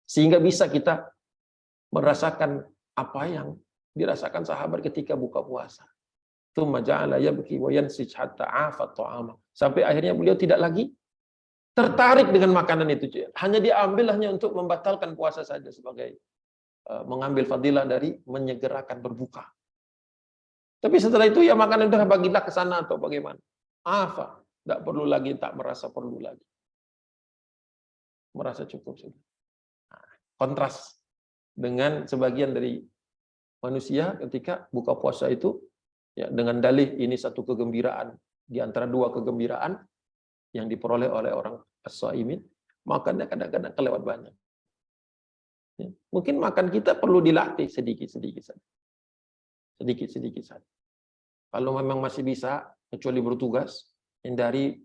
Speaker 1: sehingga bisa kita merasakan apa yang dirasakan sahabat ketika buka puasa. Tsumma ja'ala yabki wa yansij hatta 'afa ta'ama. Sampai akhirnya beliau tidak lagi tertarik dengan makanan itu. Hanya diambil hanya untuk membatalkan puasa saja sebagai mengambil fadilah dari menyegerakan berbuka. Tapi setelah itu ya makanan itu bagilah ke sana atau bagaimana. Afa, tidak perlu lagi, tak merasa perlu lagi. Merasa cukup sudah. Kontras dengan sebagian dari manusia ketika buka puasa itu ya dengan dalih ini satu kegembiraan di antara dua kegembiraan yang diperoleh oleh orang as-shaimin, makannya kadang-kadang kelewat banyak. Ya, mungkin makan kita perlu dilatih sedikit-sedikit saja. Sedikit-sedikit saja. Kalau memang masih bisa, kecuali bertugas, hindari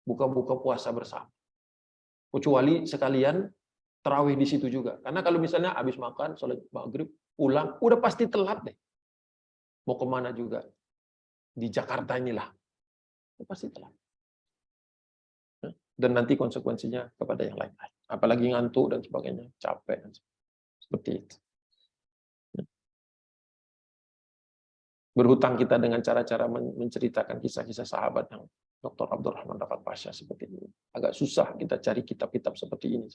Speaker 1: buka-buka puasa bersama. Kecuali sekalian tarawih di situ juga. Karena kalau misalnya habis makan, sholat maghrib, pulang, udah pasti telat deh. Mau kemana juga. Di Jakarta inilah. Udah pasti telat. Dan nanti konsekuensinya kepada yang lain-lain. Apalagi ngantuk dan sebagainya, capek. Seperti itu. Berhutang kita dengan cara-cara menceritakan kisah-kisah sahabat yang Dr. Abdurrahman Rafat Pasha seperti ini. Agak susah kita cari kitab-kitab seperti ini.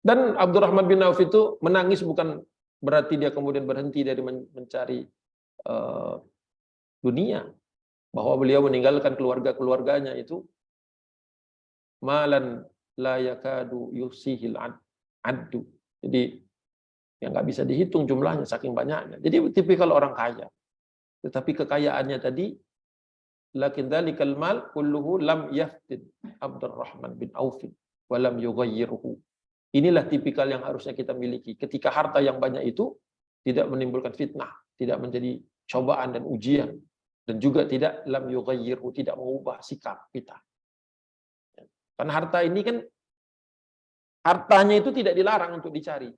Speaker 1: Dan Abdurrahman bin Auf itu menangis bukan berarti dia kemudian berhenti dari mencari dunia. Bahwa beliau meninggalkan keluarga-keluarganya itu malan la yakadu yusihil addu. Jadi yang nggak bisa dihitung jumlahnya saking banyaknya. Jadi tipikal orang kaya. Tetapi kekayaannya tadi lakin dzalikal mal kulluhu lam yaftid Abdurrahman bin Auf wa lam yughayyiruhu. Inilah tipikal yang harusnya kita miliki. Ketika harta yang banyak itu tidak menimbulkan fitnah, tidak menjadi cobaan dan ujian, dan juga tidak lam yughayyiruhu, tidak mengubah sikap kita. Karena harta ini kan hartanya itu tidak dilarang untuk dicari.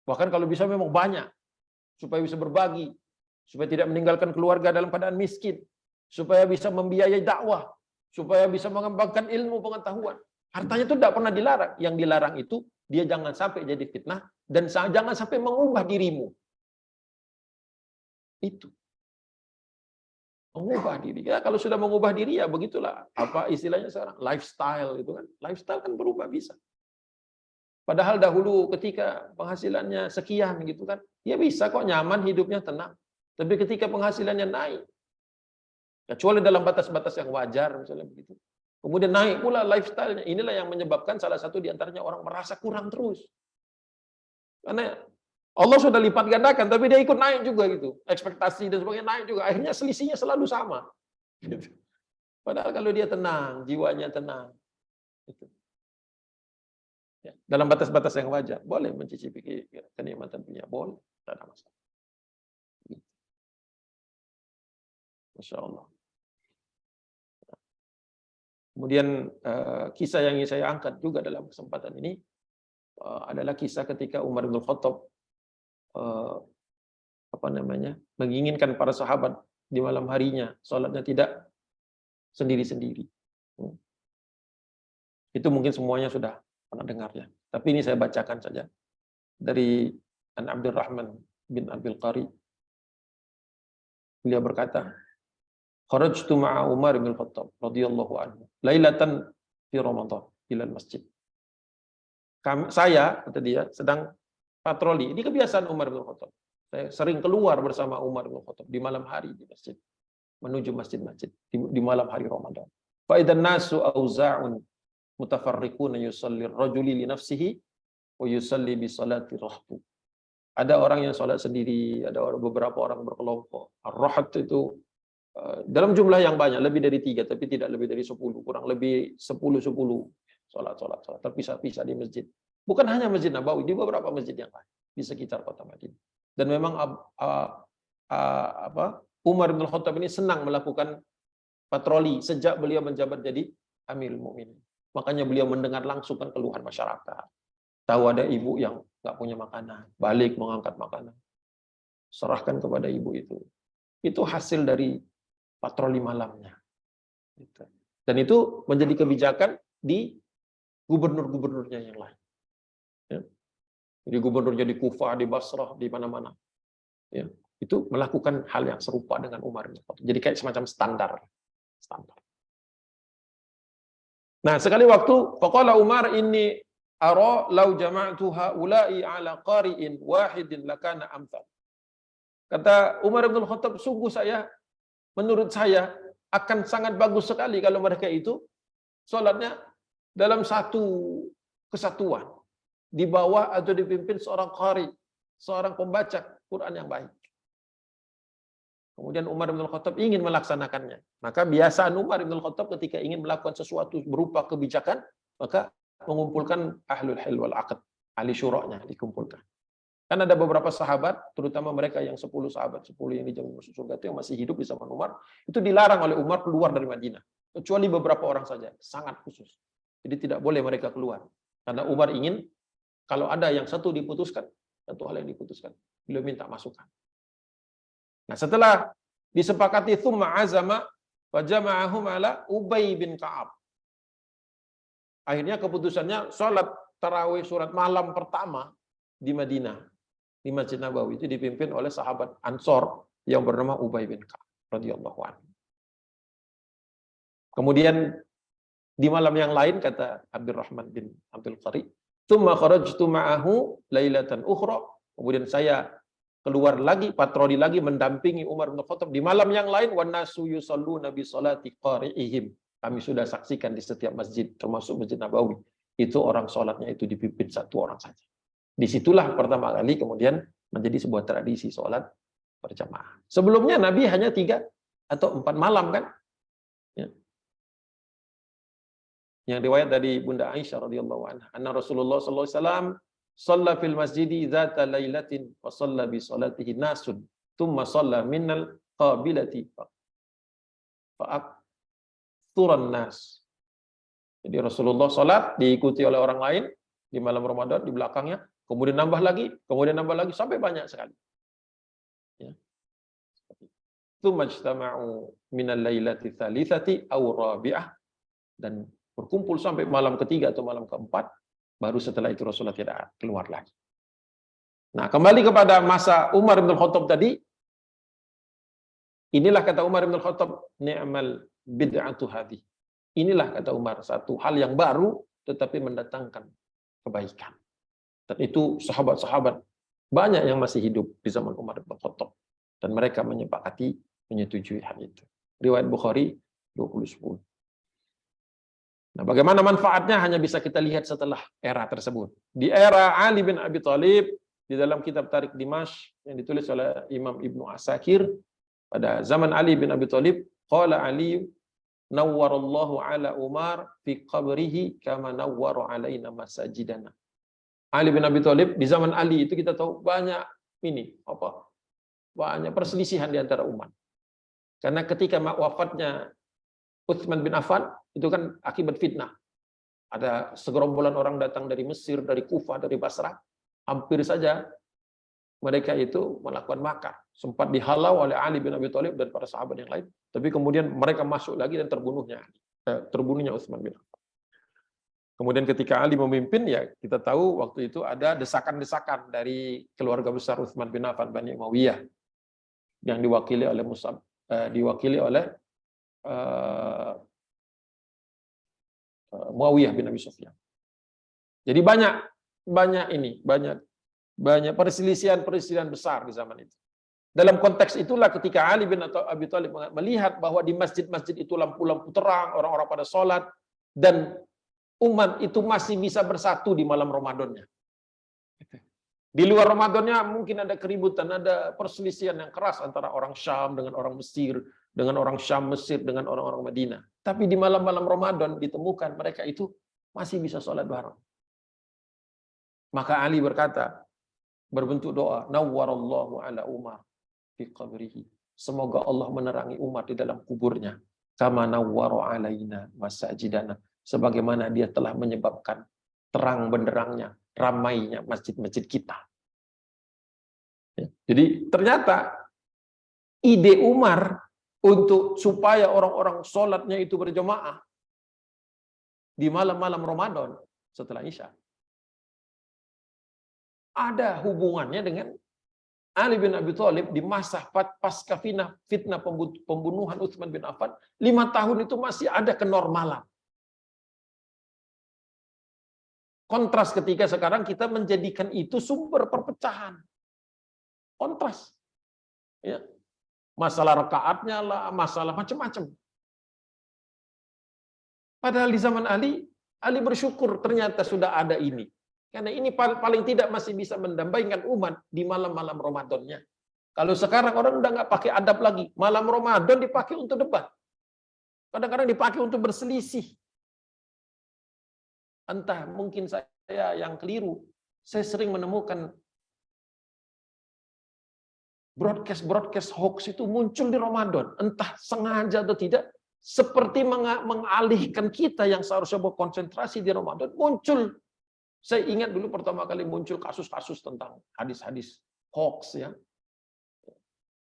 Speaker 1: Bahkan kalau bisa memang banyak, supaya bisa berbagi, supaya tidak meninggalkan keluarga dalam keadaan miskin, supaya bisa membiayai dakwah, supaya bisa mengembangkan ilmu pengetahuan. Hartanya itu tidak pernah dilarang. Yang dilarang itu, dia jangan sampai jadi fitnah, dan jangan sampai mengubah dirimu. Itu. Mengubah diri. Ya, kalau sudah mengubah diri, ya begitulah. Apa istilahnya sekarang? Lifestyle itu kan. Lifestyle kan berubah bisa. Padahal dahulu ketika penghasilannya sekian gitu kan, ya bisa kok nyaman hidupnya tenang. Tapi ketika penghasilannya naik, kecuali dalam batas-batas yang wajar misalnya begitu. Kemudian naik pula lifestyle-nya. Inilah yang menyebabkan salah satu di antaranya orang merasa kurang terus. Karena Allah sudah lipat gandakan, tapi dia ikut naik juga gitu. Ekspektasi dan sebagainya naik juga. Akhirnya selisihnya selalu sama. Gitu. Padahal kalau dia tenang, jiwanya tenang. Gitu. Ya, dalam batas-batas yang wajar, boleh mencicipi kenikmatan dunia, boleh, tidak ada masalah. Masya Allah. Kemudian kisah yang ingin saya angkat juga dalam kesempatan ini adalah kisah ketika Umar bin Khattab menginginkan para sahabat di malam harinya sholatnya tidak sendiri-sendiri. Itu mungkin semuanya sudah pernah dengar ya. Tapi ini saya bacakan saja dari An Abdurrahman bin Abil Qari. Beliau berkata, "Kharajtu ma'a Umar bin Khattab radhiyallahu anhu lailatan fi Ramadan ila masjid." Saya, kata dia, sedang patroli. Ini kebiasaan Umar bin Khattab. Saya sering keluar bersama Umar bin Khattab di malam hari di masjid, menuju masjid-masjid di malam hari Ramadan. Fa idzan nasu auza'un mutafarriquna yusalli ar-rajuli li nafsihi wa yusalli bi salati rahbu. Ada orang yang salat sendiri, ada beberapa orang berkelompok. Ar-rahat itu dalam jumlah yang banyak, lebih dari 3, tapi tidak lebih dari 10, kurang lebih 10 salat terpisah-pisah di masjid. Bukan hanya Masjid Nabawi, di beberapa masjid yang lain di sekitar kota Madinah. Dan memang Umar bin Khattab ini senang melakukan patroli sejak beliau menjabat jadi Amirul Mukminin. Makanya beliau mendengar langsung kan keluhan masyarakat. Tahu ada ibu yang nggak punya makanan, balik mengangkat makanan, serahkan kepada ibu itu. itu hasil dari patroli malamnya. Dan itu menjadi kebijakan di gubernur-gubernurnya yang lain. Ya. Jadi gubernurnya di Kufah, di Basrah, di mana-mana. Ya. Itu melakukan hal yang serupa dengan Umar bin Khattab. Jadi kayak semacam standar. Nah, sekali waktu faqala Umar inni ara law jama'tu haula'i ala qari'in wahidin lakana amsal. Kata Umar bin Khattab, sungguh menurut saya akan sangat bagus sekali kalau mereka itu sholatnya dalam satu kesatuan, di bawah atau dipimpin seorang qari, seorang pembaca Quran yang baik. Kemudian Umar bin Khattab ingin melaksanakannya. Maka biasaan Umar bin Khattab ketika ingin melakukan sesuatu berupa kebijakan, maka mengumpulkan ahlul hil wal aqd, ahli syura'nya dikumpulkan. Kan ada beberapa sahabat, terutama mereka yang 10 sahabat, 10 yang dijamin masuk surga itu yang masih hidup di zaman Umar, itu dilarang oleh Umar keluar dari Madinah. Kecuali beberapa orang saja, sangat khusus. Jadi tidak boleh mereka keluar. Karena Umar ingin, kalau ada yang satu diputuskan, satu hal yang diputuskan, beliau minta masukan. Nah, setelah disepakati thumma azama wa jama'ahum ala Ubay bin Ka'ab. Akhirnya keputusannya salat tarawih surat malam pertama di Madinah, di Masjid Nabawi itu dipimpin oleh sahabat Ansor yang bernama Ubay bin Ka'ab radhiyallahu anhu. Kemudian di malam yang lain kata Abdurrahman bin Abdul Qari, "Tsumma kharajtu ma'ahu lailatan ukhra." Kemudian saya keluar lagi, patroli lagi mendampingi Umar bin Khattab di malam yang lain, wan nasu yusalluna bi salati qari'ihim. Kami sudah saksikan di setiap masjid termasuk Masjid Nabawi, itu orang sholatnya itu dipimpin satu orang saja. Disitulah pertama kali kemudian menjadi sebuah tradisi sholat berjamaah. Sebelumnya Nabi hanya 3 atau 4 malam kan? Ya. Yang riwayat dari Bunda Aisyah radhiyallahu anha, anna Rasulullah sallallahu alaihi wasallam shalla fil masjidi dzata lailatin wa shalla bi salatihi nasun thumma shalla minal qabilati fa'akturan nas. Jadi Rasulullah salat diikuti oleh orang lain di malam Ramadan di belakangnya, kemudian nambah lagi sampai banyak sekali. Ya. Tsumma ijtama'u minal lailati tsalitsati aw rabi'ah, dan berkumpul sampai malam ketiga atau malam keempat. Baru setelah itu Rasulullah tidak keluar lagi. Nah, kembali kepada masa Umar bin Khattab tadi. Inilah kata Umar bin Khattab, ni'mal bid'atu hadhi. Inilah kata Umar, satu hal yang baru tetapi mendatangkan kebaikan. Dan itu sahabat-sahabat banyak yang masih hidup di zaman Umar bin Khattab. Dan mereka menyetujui hal itu. Riwayat Bukhari 20:10. Nah, bagaimana manfaatnya hanya bisa kita lihat setelah era tersebut. Di era Ali bin Abi Thalib, di dalam kitab Tarik Dimash yang ditulis oleh Imam Ibnu Asakir, pada zaman Ali bin Abi Thalib, qala Ali nawwarallahu ala Umar fi qabrihi kama nawwara alaina masajidana. Ali bin Abi Thalib di zaman Ali itu kita tahu banyak banyak perselisihan di antara umat. Karena ketika wafatnya Utsman bin Affan, itu kan akibat fitnah. Ada segerombolan orang datang dari Mesir, dari Kufah, dari Basrah. Hampir saja mereka itu melakukan makar. Sempat dihalau oleh Ali bin Abi Thalib dan para sahabat yang lain. Tapi kemudian mereka masuk lagi dan terbunuhnya Utsman bin Affan. Kemudian ketika Ali memimpin, ya kita tahu waktu itu ada desakan-desakan dari keluarga besar Utsman bin Affan, Bani Umayyah, yang diwakili oleh Muawiyah bin Abi Sufyan. Jadi banyak perselisihan besar di zaman itu. Dalam konteks itulah ketika Ali bin Abi Thalib melihat bahwa di masjid-masjid itu lampu-lampu terang, orang-orang pada sholat, dan umat itu masih bisa bersatu di malam Ramadannya. Di luar Ramadannya mungkin ada keributan, ada perselisihan yang keras antara orang Syam dengan orang Mesir, dengan orang Syam Mesir dengan orang-orang Madinah. Tapi di malam-malam Ramadan ditemukan mereka itu masih bisa sholat bareng. Maka Ali berkata, berbentuk doa, nawwarallahu ala Umar fi qabrihi. Semoga Allah menerangi Umar di dalam kuburnya. Kama nawwara alaina masajidana. Sebagaimana dia telah menyebabkan terang benderangnya, ramainya masjid-masjid kita. Jadi ternyata ide Umar untuk supaya orang-orang sholatnya itu berjamaah di malam-malam Ramadan setelah Isya ada hubungannya dengan Ali bin Abi Thalib di masa pasca fitnah pembunuhan Utsman bin Affan, 5 tahun itu masih ada kenormalan. Kontras ketika sekarang kita menjadikan itu sumber perpecahan. Kontras. Ya. Masalah rakaatnya lah, masalah macam-macam. Padahal di zaman Ali bersyukur ternyata sudah ada ini. Karena ini paling tidak masih bisa mendamaikan umat di malam-malam Ramadannya. Kalau sekarang orang udah nggak pakai adab lagi. Malam Ramadan dipakai untuk debat. Kadang-kadang dipakai untuk berselisih. Entah mungkin saya yang keliru. Saya sering menemukan broadcast hoax itu muncul di Ramadan. Entah sengaja atau tidak. Seperti mengalihkan kita yang seharusnya berkonsentrasi di Ramadan. Muncul. Saya ingat dulu pertama kali muncul kasus-kasus tentang hadis-hadis hoax ya.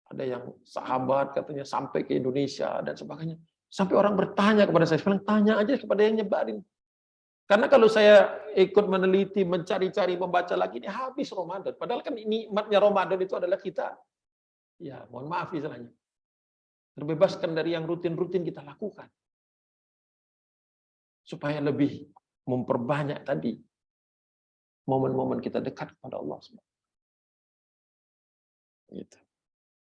Speaker 1: Ada yang sahabat katanya sampai ke Indonesia dan sebagainya. Sampai orang bertanya kepada saya bilang tanya aja kepada yang nyebarin. Karena kalau saya ikut meneliti, mencari-cari, membaca lagi ini habis Ramadan. Padahal kan nikmatnya Ramadan itu adalah kita ya, mohon maaf istilahnya. Terbebaskan dari yang rutin-rutin kita lakukan. Supaya lebih memperbanyak tadi momen-momen kita dekat kepada Allah SWT. Gitu.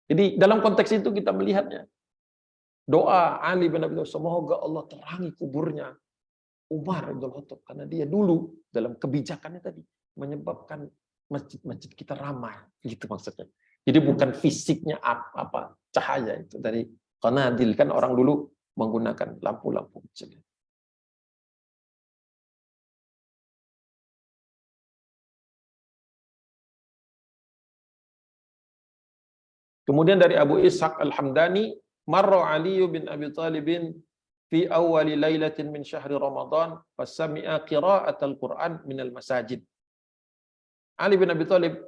Speaker 1: Jadi dalam konteks itu kita melihatnya. Doa Ali bin Abi Thalib, semoga Allah terangi kuburnya Umar bin Khattab. Karena dia dulu dalam kebijakannya tadi menyebabkan masjid-masjid kita ramai. Gitu maksudnya. Jadi bukan fisiknya apa cahaya itu dari qanadil kan orang dulu menggunakan lampu-lampu kecil. Kemudian dari Abu Ishaq Al-Hamdani, marra Ali bin Abi Thalib fi awwali lailatin min syahri Ramadan fasami'a qira'atal Qur'an minal masajid. Ali bin Abi Thalib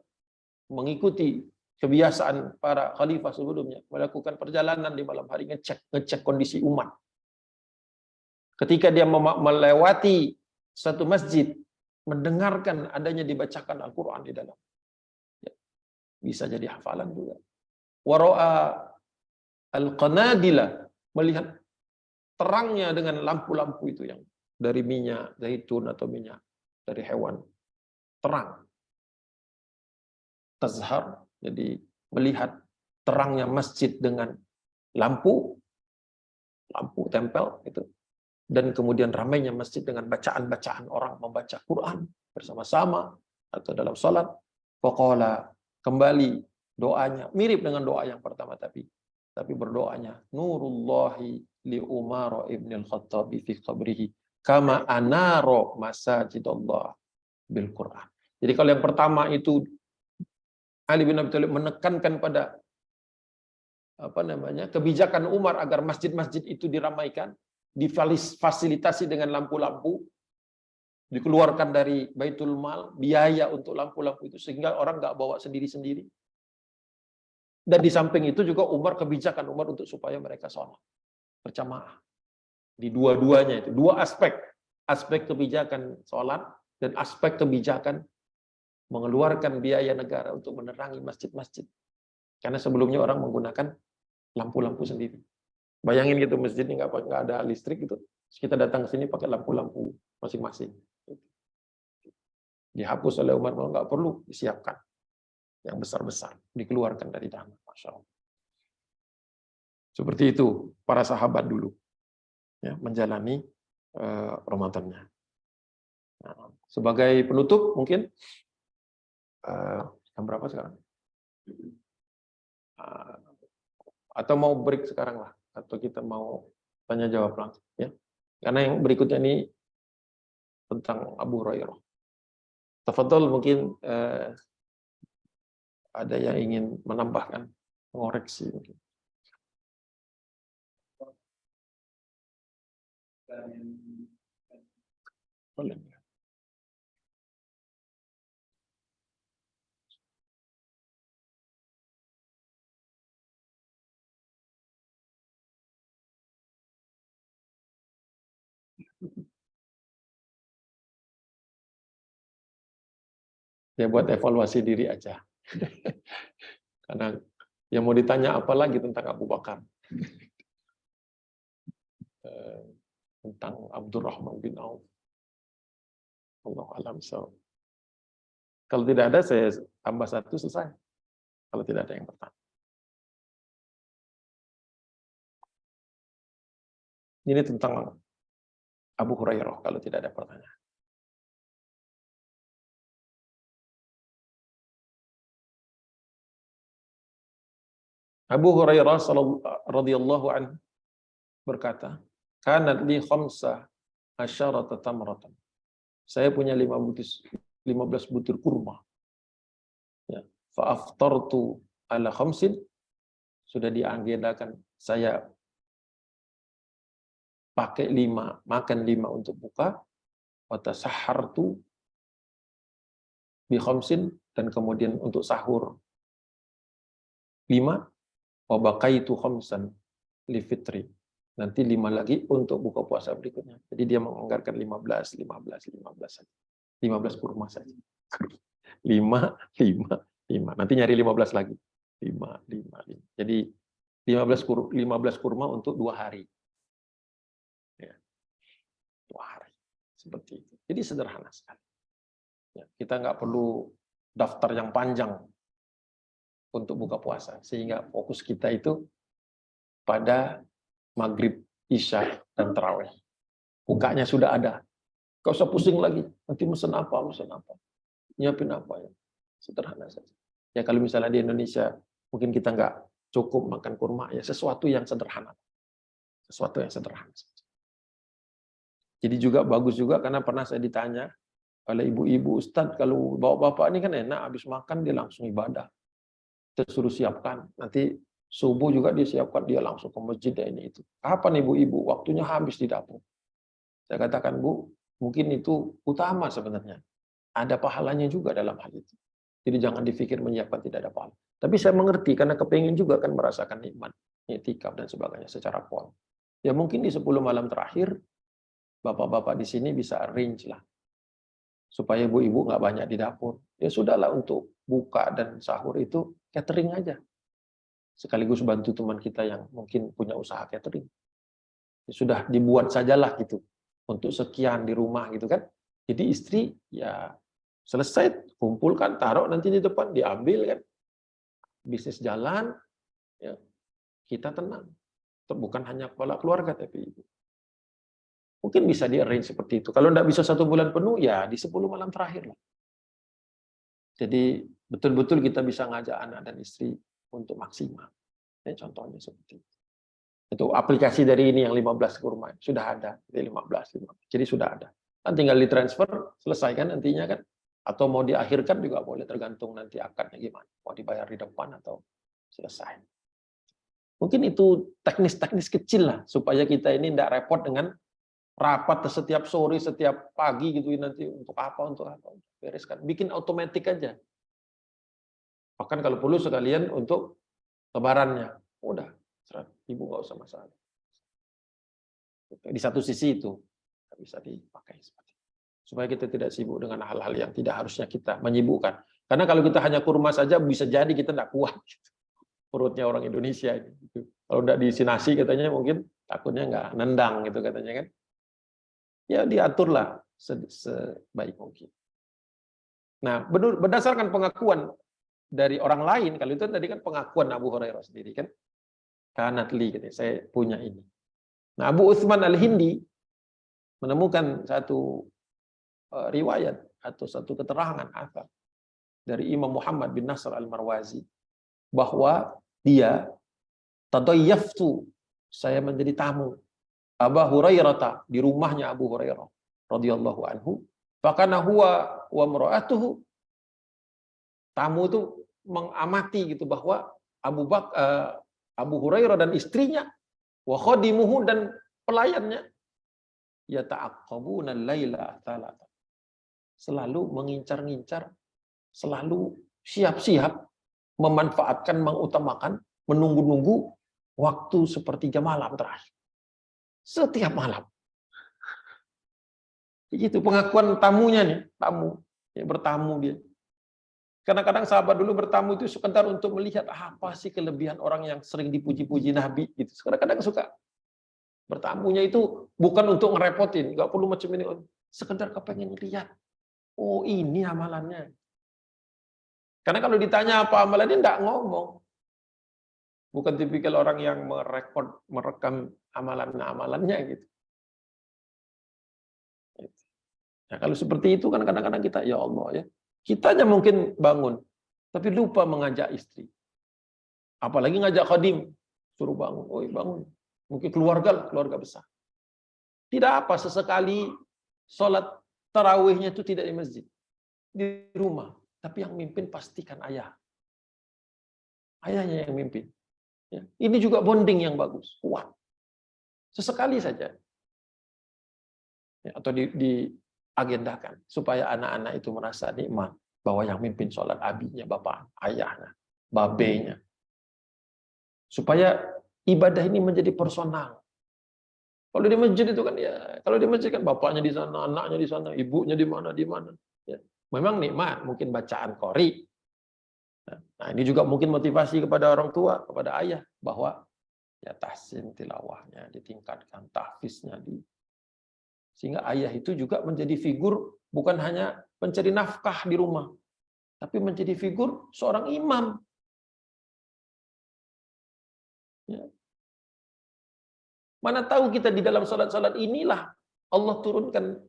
Speaker 1: mengikuti kebiasaan para khalifah sebelumnya, melakukan perjalanan di malam hari ngecek kondisi umat. Ketika dia melewati satu masjid, mendengarkan adanya dibacakan Al-Qur'an di dalam. Ya, bisa jadi hafalan juga. Wara'a al-qanadila, melihat terangnya dengan lampu-lampu itu yang dari minyak zaitun atau minyak dari hewan. Terang. Tazhar, jadi melihat terangnya masjid dengan lampu tempel itu. Dan kemudian ramainya masjid dengan bacaan-bacaan orang membaca Quran bersama-sama atau dalam salat. Faqala, kembali doanya mirip dengan doa yang pertama tapi berdoanya nurullahi li Umar ibn al-Khattab fi qabrihi kama anaro masajidallah bil Quran. Jadi kalau yang pertama itu Ali bin Abi Thalib menekankan pada kebijakan Umar agar masjid-masjid itu diramaikan, difasilitasi dengan lampu-lampu, dikeluarkan dari Baitul Mal biaya untuk lampu-lampu itu sehingga orang nggak bawa sendiri-sendiri. Dan di samping itu juga kebijakan Umar untuk supaya mereka sholat berjamaah. Di dua-duanya itu, dua aspek kebijakan sholat dan aspek kebijakan mengeluarkan biaya negara untuk menerangi masjid-masjid. Karena sebelumnya orang menggunakan lampu-lampu sendiri. Bayangin gitu masjidnya nggak ada listrik gitu. Terus kita datang ke sini pakai lampu-lampu masing-masing. Dihapus oleh Umar, kalau nggak perlu disiapkan. Yang besar-besar dikeluarkan dari dalam. Masya Allah. Seperti itu para sahabat dulu ya, menjalani Ramadannya. Nah, sebagai penutup mungkin jam berapa sekarang? Atau mau break sekarang lah, atau kita mau tanya jawab langsung ya. Karena yang berikutnya ini tentang Abu Hurairah. Tafadhol mungkin ada yang ingin menambahkan, mengoreksi mungkin. Boleh. Ya buat evaluasi diri aja. Karena yang mau ditanya apa lagi tentang Abu Bakar? Tentang Abdurrahman bin Auf. Allah alam so. Kalau tidak ada, saya tambah satu selesai. Kalau tidak ada yang bertanya. Ini tentang Abu Hurairah kalau tidak ada pertanyaan. Abu Hurairah radhiyallahu anhu berkata, "Kanat li khamsa asyarata tamratan." Saya punya 15 butir kurma. Ya, fa aftartu ala khamsin, sudah diagendakan saya pakai 5, makan 5 untuk buka, wa tasahhartu bi khamsin, dan kemudian untuk sahur 5, wa baqaitu khamsan li fitri. Nanti 5 lagi untuk buka puasa berikutnya. Jadi dia menganggarkan 15 saja. 15 kurma saja. 5, 5, 5. Nanti nyari 15 lagi. 5, 5, 5. Jadi 15 kurma untuk 2 hari. Ya. 2 hari. Seperti itu. Jadi sederhana sekali. Ya, kita nggak perlu daftar yang panjang untuk buka puasa. Sehingga fokus kita itu pada maghrib, isya, dan tarawih. Bukanya sudah ada. Gak usah pusing lagi. Nanti mesen apa, nyiapin apa. Ya. Sederhana saja. Ya kalau misalnya di Indonesia, mungkin kita nggak cukup makan kurma, ya sesuatu yang sederhana. Sesuatu yang sederhana saja. Jadi juga bagus juga, karena pernah saya ditanya oleh ibu-ibu, Ustadz, kalau bawa bapak ini kan enak, habis makan dia langsung ibadah. Kita suruh siapkan. Nanti subuh juga dia siapkan, dia langsung ke masjid, ya ini itu. Kapan ibu-ibu? Waktunya habis di dapur. Saya katakan, Bu, mungkin itu utama sebenarnya. Ada pahalanya juga dalam hal itu. Jadi jangan dipikir menyiapkan tidak ada pahala. Tapi saya mengerti, karena kepingin juga kan merasakan nikmat, i'tikaf dan sebagainya secara kual. Ya mungkin di 10 malam terakhir, bapak-bapak di sini bisa arrange lah. Supaya ibu-ibu nggak banyak di dapur. Ya sudahlah, untuk buka dan sahur itu catering aja. Sekaligus bantu teman kita yang mungkin punya usaha catering. Ya sudah dibuat sajalah gitu. Untuk sekian di rumah gitu kan. Jadi istri ya selesai, kumpulkan, taruh nanti di depan, diambil kan. Bisnis jalan, ya, kita tenang. Bukan hanya kepala keluarga, tapi ibu. Mungkin bisa di-arrange seperti itu. Kalau tidak bisa 1 bulan penuh, ya di 10 malam terakhir lah. Jadi betul-betul kita bisa ngajak anak dan istri untuk maksimal. Ya, contohnya seperti itu. Itu aplikasi dari ini yang 15 kurma. Sudah ada. Jadi 15. Jadi sudah ada. Kan tinggal ditransfer, selesai kan nantinya kan. Atau mau diakhirkan juga boleh, tergantung nanti akadnya gimana. Mau dibayar di depan atau selesai. Mungkin itu teknis-teknis kecil lah, supaya kita ini tidak repot dengan rapat setiap sore, setiap pagi gitu nanti untuk apa, bereskan. Bikin otomatis aja. Bahkan kalau perlu sekalian untuk lebarannya. Udah, ibu nggak usah masalah. Di satu sisi itu bisa dipakai seperti itu. Supaya kita tidak sibuk dengan hal-hal yang tidak harusnya kita menyibukkan. Karena kalau kita hanya kurma saja, bisa jadi kita tidak kuat. Perutnya orang Indonesia ini. Kalau tidak diisi nasi katanya mungkin takutnya nggak nendang gitu katanya kan. Ya diaturlah sebaik mungkin. Nah, berdasarkan pengakuan dari orang lain, kalau itu tadi kan pengakuan Abu Hurairah sendiri kan. Kanatli gitu, saya punya ini. Nah, Abu Utsman Al-Hindi menemukan satu riwayat atau satu keterangan asal dari Imam Muhammad bin Nasr Al-Marwazi bahwa dia tadayyaftu, saya menjadi tamu Abu Hurairah di rumahnya Abu Hurairah radhiyallahu anhu, fakana huwa wa mar'atuhu, tamu itu mengamati gitu bahwa Abu Hurairah dan istrinya, wa khadimuhu, dan pelayannya, yata'aqqabuna al-laila thalatha, selalu mengincar-ngincar, selalu siap-siap, memanfaatkan, mengutamakan, menunggu-nunggu waktu sepertiga malam terakhir. Setiap malam. Itu pengakuan tamunya nih, tamu. Ya, bertamu dia. Kadang-kadang sahabat dulu bertamu itu sekedar untuk melihat apa sih kelebihan orang yang sering dipuji-puji Nabi gitu. Kadang-kadang suka bertamunya itu bukan untuk ngerepotin, nggak perlu macam ini, sekedar kepengen lihat. Oh, ini amalannya. Karena kalau ditanya apa amalannya enggak ngomong. Bukan tipikal orang yang merekam amalan-amalannya gitu. Nah, kalau seperti itu kan kadang-kadang kita, ya Allah ya, kitanya mungkin bangun, tapi lupa mengajak istri. Apalagi ngajak khadim, suruh bangun, oh bangun. Mungkin keluarga besar. Tidak apa, sesekali sholat tarawihnya itu tidak di masjid, di rumah. Tapi yang mimpin pastikan ayah. Ayahnya yang mimpin. Ya. Ini juga bonding yang bagus, kuat. Sesekali saja. Ya, atau diagendakan supaya anak-anak itu merasa nikmat bahwa yang mimpin sholat abinya, bapak, ayahnya, babenya. Supaya ibadah ini menjadi personal. Kalau di masjid itu kan ya, kalau di masjid kan bapaknya di sana, anaknya di sana, ibunya di mana. Ya. Memang nikmat, mungkin bacaan qori. Nah, ini juga mungkin motivasi kepada orang tua, kepada ayah bahwa ya tahsin tilawahnya ditingkatkan, tahfiznya sehingga ayah itu juga menjadi figur bukan hanya mencari nafkah di rumah, tapi menjadi figur seorang imam. Ya. Mana tahu kita di dalam salat-salat inilah Allah turunkan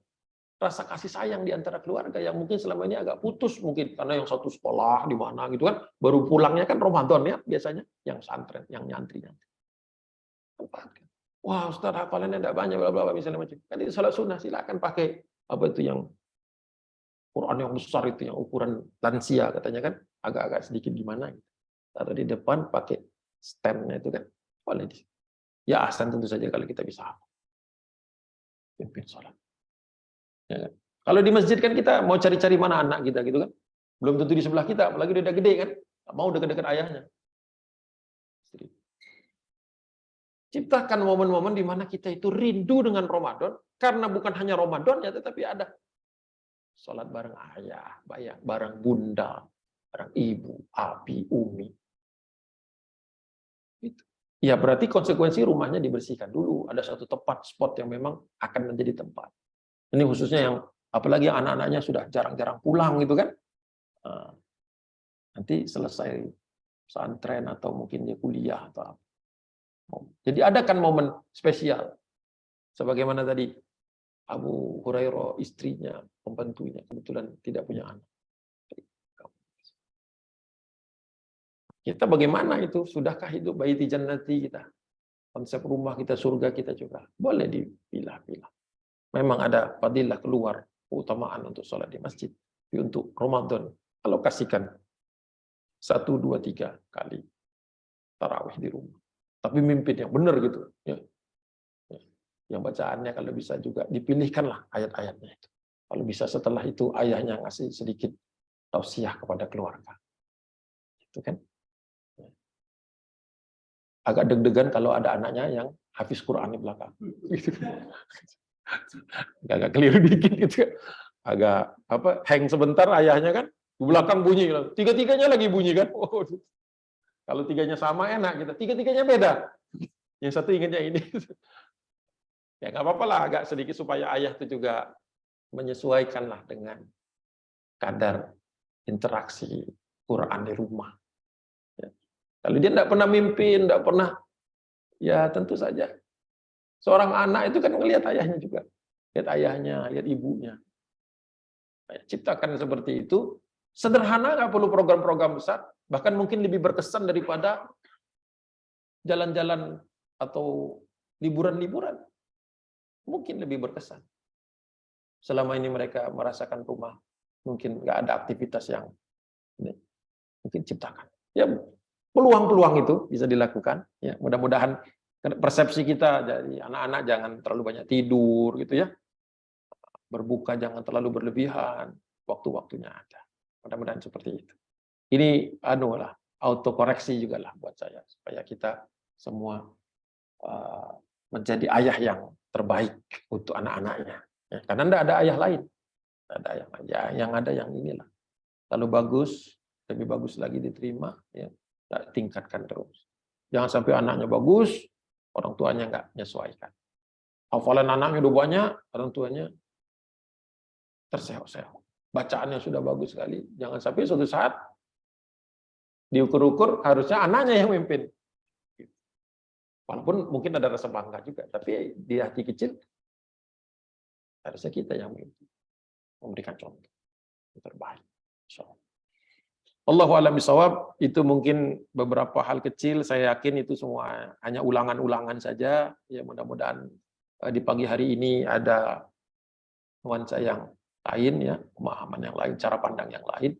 Speaker 1: rasa kasih sayang di antara keluarga yang mungkin selama ini agak putus mungkin karena yang satu sekolah di mana gitu kan, baru pulangnya kan Ramadan ya biasanya, yang santren, yang nyantri. Wah, Ustaz hafalannya enggak banyak bla bla misalnya macam. Kan itu salat sunnah, silakan pakai apa itu yang Quran yang besar itu yang ukuran lansia katanya kan, agak-agak sedikit gimana gitu. Taruh di depan pakai stand-nya itu kan. Boleh di. Ya ahsan tentu saja kalau kita bisa hafal. Pimpin salat. Ya kan? Kalau di masjid kan kita mau cari-cari mana anak kita gitu kan. Belum tentu di sebelah kita, apalagi udah gede kan. Mau dekat-dekat ayahnya. Ciptakan momen-momen di mana kita itu rindu dengan Ramadan, karena bukan hanya Ramadannya, tetapi ada sholat bareng ayah, bareng bunda, bareng ibu, abi, umi. Itu. Ya berarti konsekuensi rumahnya dibersihkan dulu. Ada satu tempat, spot yang memang akan menjadi tempat. Ini khususnya yang, apalagi anak-anaknya sudah jarang-jarang pulang gitu kan. Nanti selesai pesantren atau mungkin dia kuliah atau apa. Jadi ada kan momen spesial. Sebagaimana tadi Abu Hurairah, istrinya, pembantunya, kebetulan tidak punya anak. Kita bagaimana itu? Sudahkah hidup baiti jannati kita? Konsep rumah kita, surga kita juga. Boleh dipilah-pilah. Memang ada fadilah keluar, keutamaan untuk sholat di masjid. Tapi untuk Ramadan, alokasikan 1, 2, 3 kali tarawih di rumah. Tapi mimpin yang benar gitu. Ya. Yang bacaannya kalau bisa juga dipilihkanlah ayat-ayatnya itu. Kalau bisa setelah itu ayahnya ngasih sedikit tausiah kepada keluarga. Itu kan. Agak deg-degan kalau ada anaknya yang hafiz Quran di belakang. Agak keliru dikit gitu. Agak hang sebentar ayahnya kan, di belakang bunyi. Tiga-tiganya lagi bunyi kan. Oh, kalau tiganya sama enak kita. Tiga-tiganya beda. Yang satu ingatnya ini. Ya nggak apa-apa lah, agak sedikit supaya ayah itu juga menyesuaikanlah dengan kadar interaksi Quran di rumah. Ya. Kalau dia tidak pernah mimpin, tidak pernah, ya tentu saja. Seorang anak itu kan melihat ayahnya juga. Lihat ayahnya, lihat ibunya. Ciptakan seperti itu. Sederhana, nggak perlu program-program besar. Bahkan mungkin lebih berkesan daripada jalan-jalan atau liburan-liburan. Mungkin lebih berkesan. Selama ini mereka merasakan rumah, mungkin nggak ada aktivitas yang mungkin ciptakan. Ya, peluang-peluang itu bisa dilakukan. Ya, mudah-mudahan persepsi kita dari anak-anak jangan terlalu banyak tidur, gitu ya. Berbuka jangan terlalu berlebihan, waktu-waktunya ada. Mudah-mudahan seperti itu. Ini autokoreksi juga lah buat saya, supaya kita semua menjadi ayah yang terbaik untuk anak-anaknya. Ya, karena tidak ada ayah lain. Ada yang ada yang inilah. Lalu bagus lebih bagus lagi diterima, ya, tingkatkan terus. Jangan sampai anaknya bagus, orang tuanya nggak menyesuaikan. Hafalan anaknya udah banyak, orang tuanya terseok-seok. Bacaannya sudah bagus sekali, jangan sampai suatu saat diukur-ukur harusnya anaknya yang memimpin. Walaupun mungkin ada rasa bangga juga, tapi di hati kecil harusnya kita yang memimpin, memberikan contoh yang terbaik. Insyaallah. Allahu a'lam bishawab. Itu mungkin beberapa hal kecil, saya yakin itu semua hanya ulangan-ulangan saja. Ya mudah-mudahan di pagi hari ini ada nuansa yang lain, ya, pemahaman yang lain, cara pandang yang lain,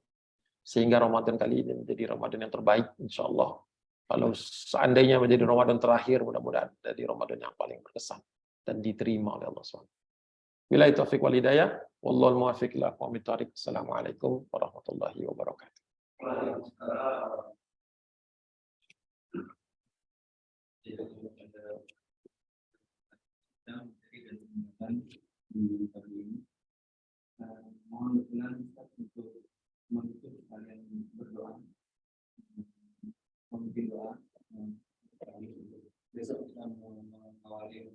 Speaker 1: sehingga Ramadan kali ini menjadi Ramadan yang terbaik, insya Allah. Kalau seandainya menjadi Ramadan terakhir, mudah-mudahan jadi Ramadan yang paling berkesan dan diterima oleh Allah SWT. Billahi taufiq wal hidayah, wallahul muwaffiq ila aqwamit thoriq. Assalamualaikum warahmatullahi wabarakatuh.
Speaker 2: Mohon dukungan untuk menutup kalian berdoa, memimpin doa. Besok kita mengawali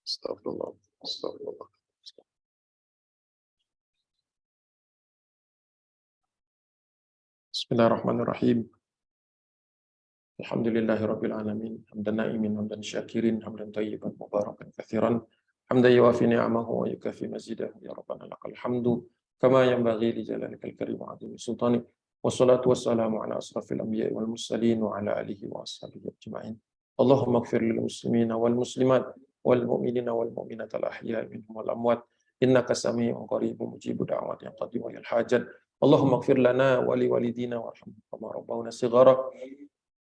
Speaker 1: Astagfirullah. Astagfirullah. Bismillahirrahmanirrahim. Alhamdulillahirabbil alamin. Hamdan na'imin, hamdan syakirin, hamdan thayyiban mubarakan katsiran. Hamdan yuwafi ni'amahu wa yukafi mazidahu. Ya Rabbana lakal hamdu kama yanbaghi li jalalikal karim wa 'azimi sultanik. Wassalatu wassalamu ala asrafil anbiya'i wal mursalin wa ala alihi wa ashabihi ajma'in. Allahumma ighfir lil muslimina wal muslimat wal mu'minina wal mu'minat al ahya'i minhum wal amwat. Innaka sami'un qaribun mujibud da'wat ya qadi wa ya hajat. Allahumma ighfir lana wa li walidina warhamhum kama rabbawna shighara.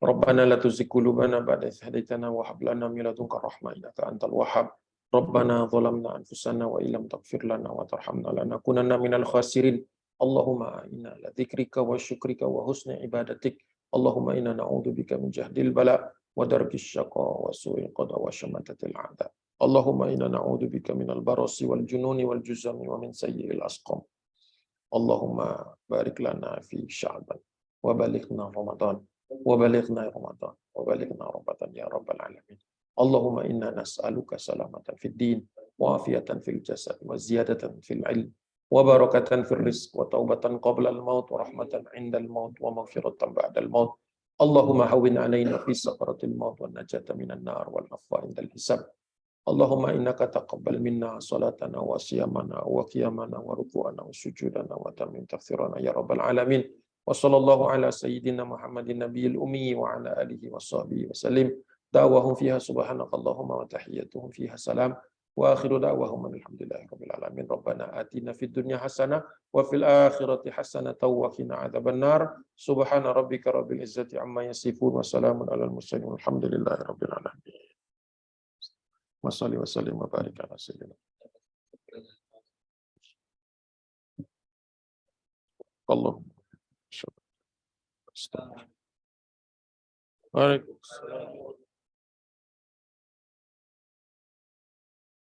Speaker 1: Rabbana la tuzigh qulubana ba'da idh hadaytana wa hab lana min ladunka rahmah innaka antal wahhab. Rabbana zalamna anfusana wa illam taghfir lana wa tarhamna lanakunanna minal khasirin. Allahumma inna ala dzikrika wa syukrika wa husni ibadatik. Allahumma inna na'udzubika min jahdil bala wa darkis syaqa wa su'il qada wa syamatatil a'da. Allahumma inna na'udzubika minal barasi wal jununi wal juzami wa min sayyi'il asqam. Allahumma barik lana fi Sya'ban wa balighna Ramadan. وبلغنا رمضان وبلغنا رمضان يا رب العالمين. اللهم إنا نسألك سلامة في الدين وعافية في الجسد وزيادة في العلم وبركة في الرزق وتوبة قبل الموت ورحمة عند الموت ومغفرة بعد الموت. اللهم هون علينا في سكرة الموت والنجاة من النار والعفو عند الحساب. اللهم إنك تقبل منا صلاتنا وصيامنا وقيامنا وركوعنا وسجودنا وتمم تغفيرنا يا رب العالمين. وصلى الله على سيدنا محمد النبي الأمي وعلى آله وصحبه وسلم. دعواهم فيها سبحانك اللهم وتحياتهم فيها سلام وآخر دعواهم الحمد لله رب العالمين. ربنا آتنا في الدنيا حسنة وفي الآخرة حسنة وقنا عذاب النار. سبحان ربك رب العزة عما يصفون وسلام على المرسلين والحمد لله رب العالمين. وصلي وسلم وبارك على سيدنا اللهم. Waalaikumsalam.